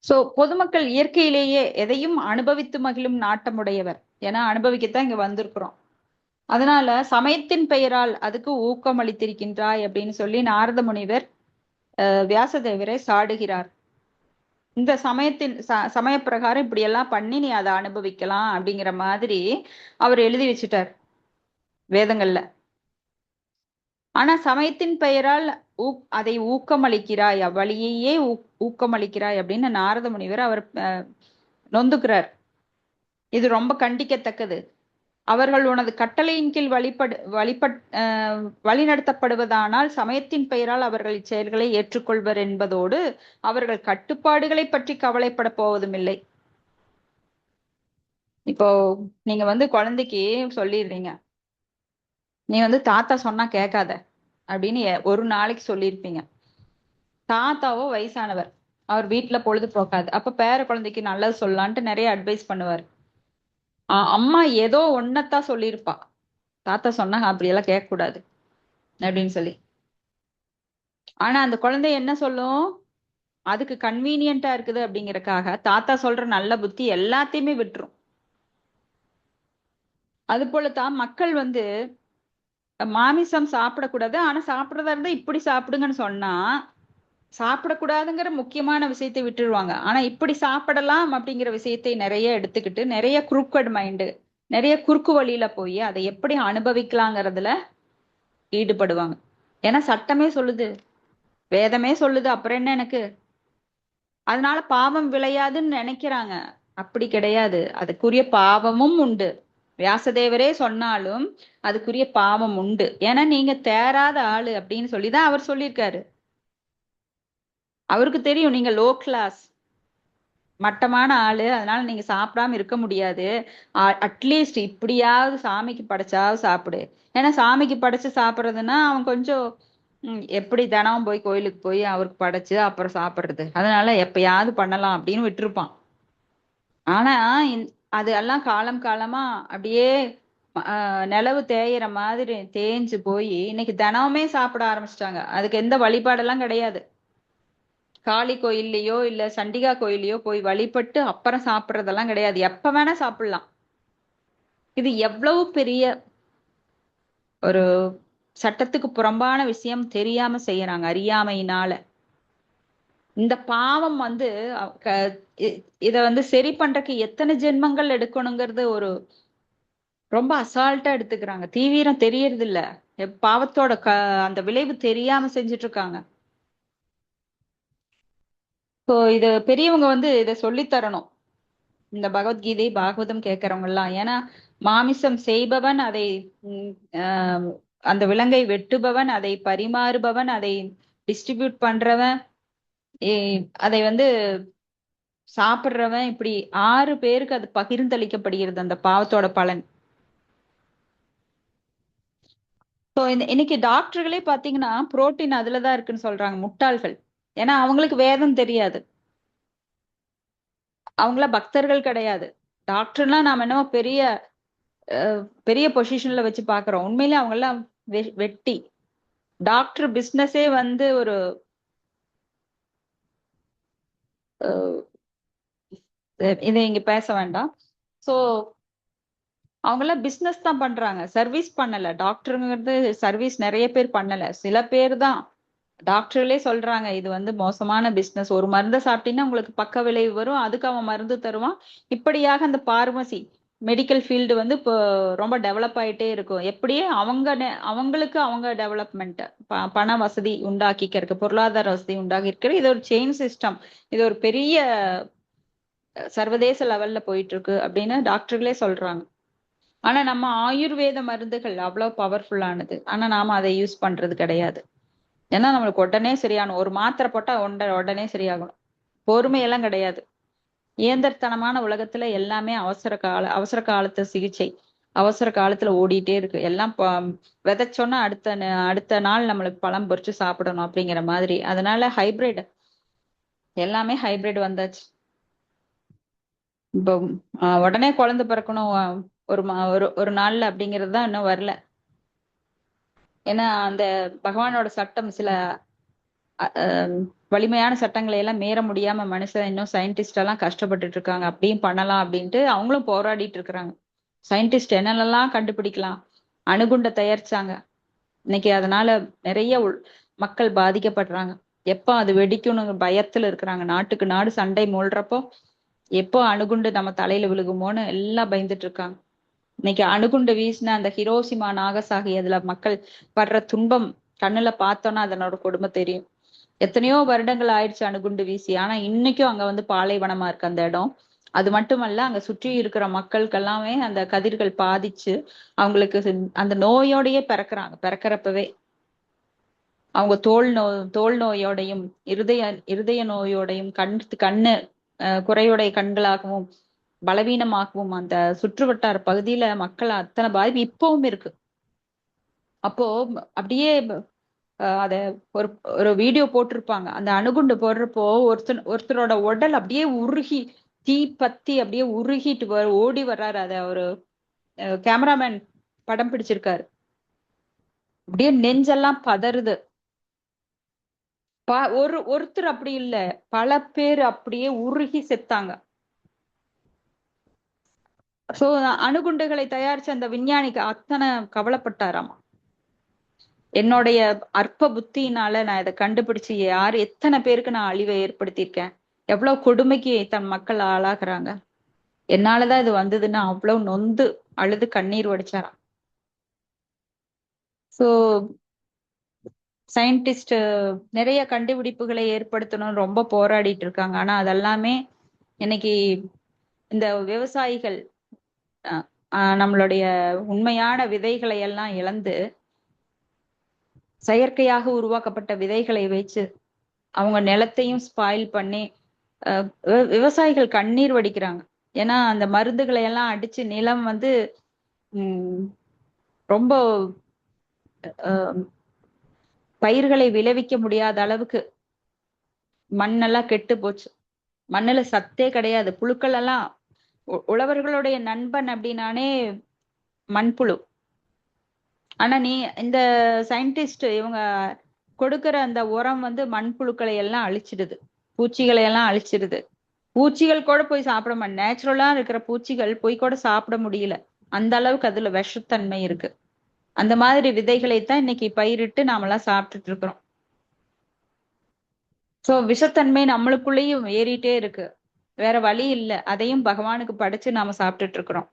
சோ பொதுமக்கள் இயற்கையிலேயே எதையும் அனுபவித்து மகிழும் நாட்டமுடையவர். ஏன்னா அனுபவிக்கத்தான் இங்க வந்திருக்கிறோம். அதனால சமயத்தின் பெயரால் அதுக்கு ஊக்கம் அளித்திருக்கின்றாய் அப்படின்னு சொல்லி நாரத முனிவர் வியாசதேவரை சாடுகிறார். இந்த சமயத்தின் சமய பிரகாரம் இப்படி எல்லாம் பண்ணி நீ அதை அனுபவிக்கலாம் அப்படிங்கிற மாதிரி அவர் எழுதி வச்சுட்டார் வேதங்கள்ல. ஆனா சமயத்தின் பெயரால் அதை ஊக்கமளிக்கிறாய், அவ்வழியையே ஊக்கமளிக்கிறாய் அப்படின்னு நாரத முனிவர் அவர் நொந்துக்கிறார். இது ரொம்ப கண்டிக்கத்தக்கது. அவர்கள் உனது கட்டளையின் கீழ் வழிநடத்தப்படுவதானால் சமயத்தின் பெயரால் அவர்கள் இச்செயல்களை ஏற்றுக்கொள்வர் என்பதோடு அவர்கள் கட்டுப்பாடுகளை பற்றி கவலைப்பட போவதும் இல்லை. இப்போ நீங்க வந்து குழந்தைக்கு சொல்லிடுறீங்க, நீ வந்து தாத்தா சொன்னா கேட்காத அப்படின்னு ஒரு நாளைக்கு சொல்லியிருப்பீங்க. தாத்தாவோ வயசானவர், அவர் வீட்டுல பொழுது போக்காது. அப்ப பேர குழந்தைக்கு நல்லது சொல்லலான்ட்டு நிறைய அட்வைஸ் பண்ணுவார். அம்மா ஏதோ ஒன்னத்தான் சொல்லியிருப்பா, தாத்தா சொன்னா அப்படியெல்லாம் கேட்க கூடாது அப்படின்னு சொல்லி. ஆனா அந்த குழந்தை என்ன சொல்லும்? அதுக்கு கன்வீனியன்ட்டா இருக்குது அப்படிங்கறக்காக தாத்தா சொல்ற நல்ல புத்தி எல்லாத்தையுமே விட்டுரும். அது போலதான் மக்கள் வந்து மாமிசம் சாப்பிடக்கூடாது, ஆனா சாப்பிடறதா இருந்தா இப்படி சாப்பிடுங்கன்னு சொன்னா சாப்பிடக்கூடாதுங்கிற முக்கியமான விஷயத்தை விட்டுருவாங்க. ஆனா இப்படி சாப்பிடலாம் அப்படிங்கிற விஷயத்தை நிறைய எடுத்துக்கிட்டு நிறைய குறுக்கட் மைண்டு, நிறைய குறுக்கு வழியில போய் அதை எப்படி அனுபவிக்கலாங்கிறதுல ஈடுபடுவாங்க. ஏன்னா சட்டமே சொல்லுது, வேதமே சொல்லுது, அப்புறம் என்ன எனக்கு? அதனால பாவம் விளையாதுன்னு நினைக்கிறாங்க. அப்படி கிடையாது, அதுக்குரிய பாவமும் உண்டு. வியாசதேவரே சொன்னாலும் அதுக்குரிய பாவம் உண்டு. ஏன்னா நீங்க தேராத ஆளு அப்படின்னு சொல்லிதான் அவர் சொல்லியிருக்காரு. அவருக்கு தெரியும் நீங்க லோ கிளாஸ், மட்டமான ஆளு, அதனால நீங்க சாப்பிடாம இருக்க முடியாது. அட்லீஸ்ட் இப்படியாவது சாமிக்கு படைச்சாவது சாப்பிடு. ஏன்னா சாமிக்கு படைச்சு சாப்பிடுறதுன்னா அவன் கொஞ்சம் எப்படி தினம் போய் கோயிலுக்கு போய் அவருக்கு படைச்சு அப்புறம் சாப்பிடுறது, அதனால எப்பயாவது பண்ணலாம் அப்படின்னு விட்டுருப்பான். ஆனா அது எல்லாம் காலம் காலமா அப்படியே நிலவு தேயிற மாதிரி தேஞ்சு போய் இன்னைக்கு தினமுமே சாப்பிட ஆரம்பிச்சிட்டாங்க. அதுக்கு எந்த வழிபாடெல்லாம் கிடையாது. காளி கோயில்லையோ இல்ல சண்டிகா கோயில்லையோ போய் வழிபட்டு அப்புறம் சாப்பிடுறதெல்லாம் கிடையாது, எப்ப வேணா சாப்பிடலாம். இது எவ்வளவு பெரிய ஒரு சட்டத்துக்கு புறம்பான விஷயம் தெரியாம செய்யறாங்க, அறியாமையினால. இந்த பாவம் வந்து இத வந்து சரி பண்றதுக்கு எத்தனை ஜென்மங்கள் எடுக்கணுங்கிறது ஒரு ரொம்ப அசால்ட்டா எடுத்துக்கிறாங்க. தீவிரம் தெரியறது இல்ல, பாவத்தோட அந்த விளைவு தெரியாம செஞ்சுட்டு இருக்காங்க. ஸோ இது பெரியவங்க வந்து இதை சொல்லித்தரணும், இந்த பகவத்கீதை பாகவதம் கேட்கறவங்க எல்லாம். ஏன்னா மாமிசம் செய்பவன், அதை அந்த விலங்கை வெட்டுபவன், அதை பரிமாறுபவன், அதை டிஸ்ட்ரிபியூட் பண்றவன், அதை வந்து சாப்பிடுறவன், இப்படி 6 பேருக்கு அது பகிர்ந்தளிக்கப்படுகிறது அந்த பாவத்தோட பலன். ஸோ இன்னைக்கு டாக்டர்களே பாத்தீங்கன்னா புரோட்டீன் அதுலதான் இருக்குன்னு சொல்றாங்க, முட்டாள்கள். ஏன்னா அவங்களுக்கு வேதம் தெரியாது, அவங்கள பக்தர்கள் கிடையாது. டாக்டர்லாம் நாம என்னமோ பெரிய பொசிஷன்ல வச்சு பாக்குறோம். உண்மையிலே அவங்க எல்லாம் வெட்டி டாக்டர் பிசினஸே வந்து ஒரு இதை இங்க பேச வேண்டாம். சோ அவங்கெல்லாம் பிசினஸ் தான் பண்றாங்க, சர்வீஸ் பண்ணல. டாக்டருங்கிறது சர்வீஸ் நிறைய பேர் பண்ணல, சில பேர் தான். டாக்டர்களே சொல்றாங்க இது வந்து மோசமான பிசினஸ். ஒரு மருந்தை சாப்பிட்டீங்கன்னா உங்களுக்கு பக்க விளைவு வரும், அதுக்கு அவன் மருந்து தருவான். இப்படியாக அந்த பார்மசி மெடிக்கல் ஃபீல்டு வந்து இப்போ ரொம்ப டெவலப் ஆயிட்டே இருக்கும். எப்படியே அவங்களுக்கு அவங்க டெவலப்மெண்ட், பண வசதி உண்டாக்கிக்கிறதுக்கு, பொருளாதார வசதி உண்டாக்கிருக்கிறது. இது ஒரு செயின் சிஸ்டம், இது ஒரு பெரிய சர்வதேச லெவல்ல போயிட்டு இருக்கு அப்படின்னு டாக்டர்களே சொல்றாங்க. ஆனா நம்ம ஆயுர்வேத மருந்துகள் அவ்வளவு பவர்ஃபுல்லானது, ஆனா நாம அதை யூஸ் பண்றது கிடையாது. ஏன்னா நம்மளுக்கு உடனே சரியாகணும், ஒரு மாத்திரை போட்டா உடனே சரியாகணும், பொறுமையெல்லாம் கிடையாது. இயந்திரத்தனமான உலகத்துல எல்லாமே அவசர காலத்து சிகிச்சை, அவசர காலத்துல ஓடிட்டே இருக்கு எல்லாம். விதைச்சோன்னா அடுத்த நாள் நம்மளுக்கு பழம் பொறிச்சு சாப்பிடணும் அப்படிங்கிற மாதிரி. அதனால ஹைபிரிட், எல்லாமே ஹைபிரிட் வந்தாச்சு. இப்போ உடனே குழந்தை பிறக்கணும் ஒரு நாள்ல அப்படிங்கிறது தான் இன்னும் வரல. ஏன்னா அந்த பகவானோட சட்டம், சில வலிமையான சட்டங்களை எல்லாம் மீற முடியாம மனுஷன் இன்னும் சயின்டிஸ்ட் எல்லாம் கஷ்டப்பட்டுட்டு இருக்காங்க. அப்படியும் பண்ணலாம் அப்படின்ட்டு அவங்களும் போராடிட்டு இருக்கிறாங்க. சயின்டிஸ்ட் என்னென்னலாம் கண்டுபிடிக்கலாம், அணுகுண்டை தயாரிச்சாங்க இன்னைக்கு. அதனால நிறைய மக்கள் பாதிக்கப்படுறாங்க. எப்போ அது வெடிக்கணுங்க பயத்துல இருக்கிறாங்க. நாட்டுக்கு நாடு சண்டை மூழ்றப்போ எப்போ அணுகுண்டு நம்ம தலையில விழுகுமோன்னு எல்லாம் பயந்துட்டு இருக்காங்க. இன்னைக்கு அணுகுண்டு வீசின அந்த ஹிரோஷிமா நாகசாகி, அதுல மக்கள் படுற துன்பம் கண்ணுல பார்த்தோன்னா அதனோட கொடுமை தெரியும். எத்தனையோ வருடங்கள் ஆயிடுச்சு அணுகுண்டு வீசி, ஆனா இன்னைக்கும் அங்க வந்து பாலைவனமா இருக்கு அந்த இடம். அது மட்டுமல்ல, அங்க சுற்றி இருக்கிற மக்களுக்கு எல்லாமே அந்த கதிர்கள் பாதிச்சு அவங்களுக்கு அந்த நோயோடையே பிறக்கிறப்பவே அவங்க தோல் நோயோடையும் இருதய நோயோடையும் கண்ணு குறையுடைய கண்களாகவும் பலவீனமாகவும் அந்த சுற்றுவட்டார பகுதியில மக்கள் அத்தனை பாதிப்பு இப்பவும் இருக்கு. அப்போ அப்படியே அத ஒரு வீடியோ போட்டிருப்பாங்க. அந்த அணுகுண்டு போடுறப்போ ஒருத்தரோட உடல் அப்படியே உருகி தீ பத்தி அப்படியே உருகிட்டு ஓடி வர்றாரு. அத ஒரு கேமராமேன் படம் பிடிச்சிருக்காரு. அப்படியே நெஞ்செல்லாம் பதறுது. ஒருத்தர் அப்படி இல்ல, பல பேர் அப்படியே உருகி செத்தாங்க. சோ அணுகுண்டுகளை தயாரிச்ச அந்த விஞ்ஞானிக்கு அத்தனை கவலைப்பட்டாராமா. என்னுடைய அற்ப புத்தியினால நான் இதை கண்டுபிடிச்சு எத்தனை பேருக்கு நான் அழிவை ஏற்படுத்தியிருக்கேன், எவ்வளவு கொடுமைக்கு தன் மக்கள் ஆளாகிறாங்க, என்னாலதான் இது வந்ததுன்னு அவ்வளவு நொந்து அழுது கண்ணீர் வடிச்சாராம். சோ சயின்டிஸ்ட் நிறைய கண்டுபிடிப்புகளை ஏற்படுத்தணும் ரொம்ப போராடிட்டு இருக்காங்க. ஆனா அதெல்லாமே இன்னைக்கு இந்த விவசாயிகள் நம்மளுடைய உண்மையான விதைகளை எல்லாம் இழந்து செயற்கையாக உருவாக்கப்பட்ட விதைகளை வச்சு அவங்க நிலத்தையும் ஸ்பாயில் பண்ணி விவசாயிகள் கண்ணீர் வடிக்கிறாங்க. ஏன்னா அந்த மருந்துகளை எல்லாம் அடிச்சு நிலம் வந்து ரொம்ப பயிர்களை விளைவிக்க முடியாத அளவுக்கு மண்ணெல்லாம் கெட்டு போச்சு. மண்ணுல சத்தே கிடையாது. புழுக்கள் எல்லாம் உழவர்களுடைய நண்பன் அப்படின்னானே மண்புழு. ஆனா இந்த சயின்டிஸ்ட் இவங்க கொடுக்கிற அந்த உரம் வந்து மண்புழுக்களை எல்லாம் அழிச்சிடுது, பூச்சிகளை எல்லாம் அழிச்சிடுது. பூச்சிகள் கூட போய் சாப்பிட மாட்டேன், நேச்சுரலா இருக்கிற பூச்சிகள் போய் கூட சாப்பிட முடியல, அந்த அளவுக்கு அதுல விஷத்தன்மை இருக்கு. அந்த மாதிரி விதைகளைத்தான் இன்னைக்கு பயிரிட்டு நாமெல்லாம் சாப்பிட்டுட்டு இருக்கிறோம். சோ விஷத்தன்மை நம்மளுக்குள்ளேயும் ஏறிட்டே இருக்கு, வேற வழி இல்லை, அதையும் பகவானுக்கு படைச்சு நாம சாப்பிட்டுட்டு இருக்கிறோம்.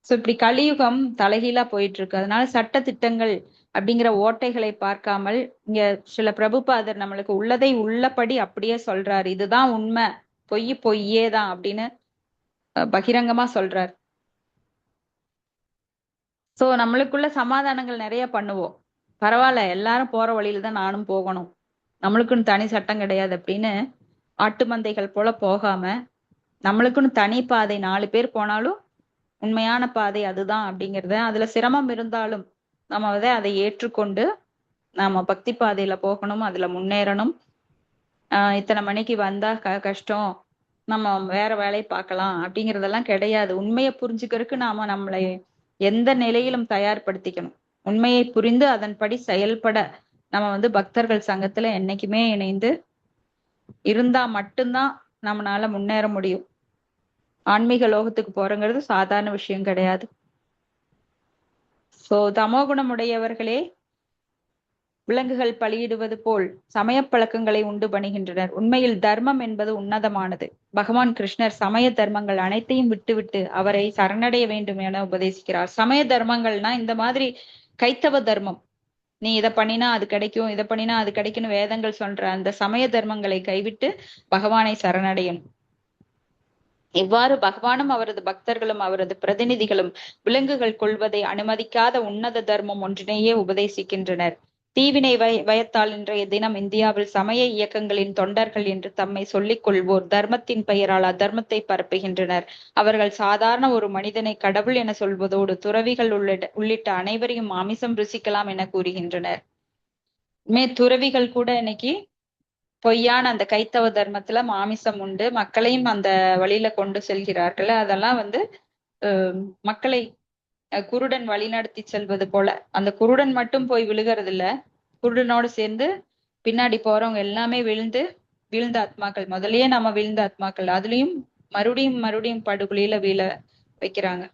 சோ இப்படி கலியுகம் தலைகீழா போயிட்டு இருக்கு. அதனால சட்ட திட்டங்கள் அப்படிங்கிற ஓட்டைகளை பார்க்காமல் இங்க சில பிரபுபாதர் நம்மளுக்கு உள்ளதை உள்ளபடி அப்படியே சொல்றாரு. இதுதான் உண்மை, பொய்யே தான் அப்படின்னு பகிரங்கமா சொல்றாரு. சோ நம்மளுக்குள்ள சமாதானங்கள் நிறைய பண்ணுவோம். பரவாயில்ல, எல்லாரும் போற வழியில தான் நானும் போகணும், நம்மளுக்குன்னு தனி சட்டம் கிடையாது அப்படின்னு ஆட்டு மந்தைகள் போல போகாம நம்மளுக்குன்னு தனி பாதை, 4 பேர் போனாலும் உண்மையான பாதை அதுதான் அப்படிங்கிறத, அதுல சிரமம் இருந்தாலும் நம்ம அதை ஏற்றுக்கொண்டு நாம பக்தி பாதையில போகணும், அதுல முன்னேறணும். இத்தனை மணிக்கு வந்தா கஷ்டம், நம்ம வேற வேலையை பார்க்கலாம் அப்படிங்கறதெல்லாம் கிடையாது. உண்மையை புரிஞ்சுக்கிறதுக்கு நாம நம்மளை எந்த நிலையிலும் தயார்படுத்திக்கணும். உண்மையை புரிந்து அதன்படி செயல்பட நம்ம பக்தர்கள் சங்கத்துல என்னைக்குமே இணைந்து இருந்தா மட்டும்தான் நம்மளால முன்னேற முடியும். ஆன்மீக லோகத்துக்கு போறங்கிறது சாதாரண விஷயம் கிடையாது. சோ தமோகுணம் உடையவர்களே விலங்குகள் பலியிடுவது போல் சமய பழக்கங்களை உண்டு பண்ணுகின்றனர். உண்மையில் தர்மம் என்பது உன்னதமானது. பகவான் கிருஷ்ணர் சமய தர்மங்கள் அனைத்தையும் விட்டுவிட்டு அவரை சரணடைய வேண்டும் என உபதேசிக்கிறார். சமய தர்மங்கள்னா இந்த மாதிரி கைத்தவ தர்மம், நீ இதை பண்ணினா அது கிடைக்கும், இதை பண்ணினா அது கிடைக்கும்னு வேதங்கள் சொல்ற அந்த சமய தர்மங்களை கைவிட்டு பகவானை சரணடையணும். இவ்வாறு பகவானும் அவரது பக்தர்களும் அவரது பிரதிநிதிகளும் விலங்குகள் கொள்வதை அனுமதிக்காத உன்னத தர்மம் ஒன்றினையே உபதேசிக்கின்றனர். தீவினை வயத்தால் இன்றைய தினம் இந்தியாவில் சமய இயக்கங்களின் தொண்டர்கள் என்று தம்மை சொல்லிக் கொள்வோர் தர்மத்தின் பெயரால் அதர்மத்தை பரப்புகின்றனர். அவர்கள் சாதாரண ஒரு மனிதனை கடவுள் என சொல்வதோடு துறவிகள் உள்ளிட்ட அனைவரையும் மாமிசம் ருசிக்கலாம் என கூறுகின்றனர். துறவிகள் கூட இன்னைக்கு பொய்யான அந்த கைத்தவ தர்மத்துல மாமிசம் உண்டு, மக்களையும் அந்த வழியில கொண்டு செல்கிறார்கள். அதெல்லாம் மக்களை குருடன் வழிநடத்தி செல்வது போல. அந்த குருடன் மட்டும் போய் விழுகிறது இல்ல, குருடனோடு சேர்ந்து பின்னாடி போறவங்க எல்லாமே வீழ்ந்த ஆத்மாக்கள். முதல்லயே நம்ம வீழ்ந்த ஆத்மாக்கள், அதுலயும் மறுபடியும் படுகொலியில வீழ வைக்கிறாங்க.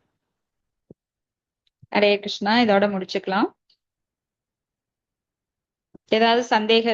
ஹரே கிருஷ்ணா. இதோட முடிச்சுக்கலாம். ஏதாவது சந்தேகம்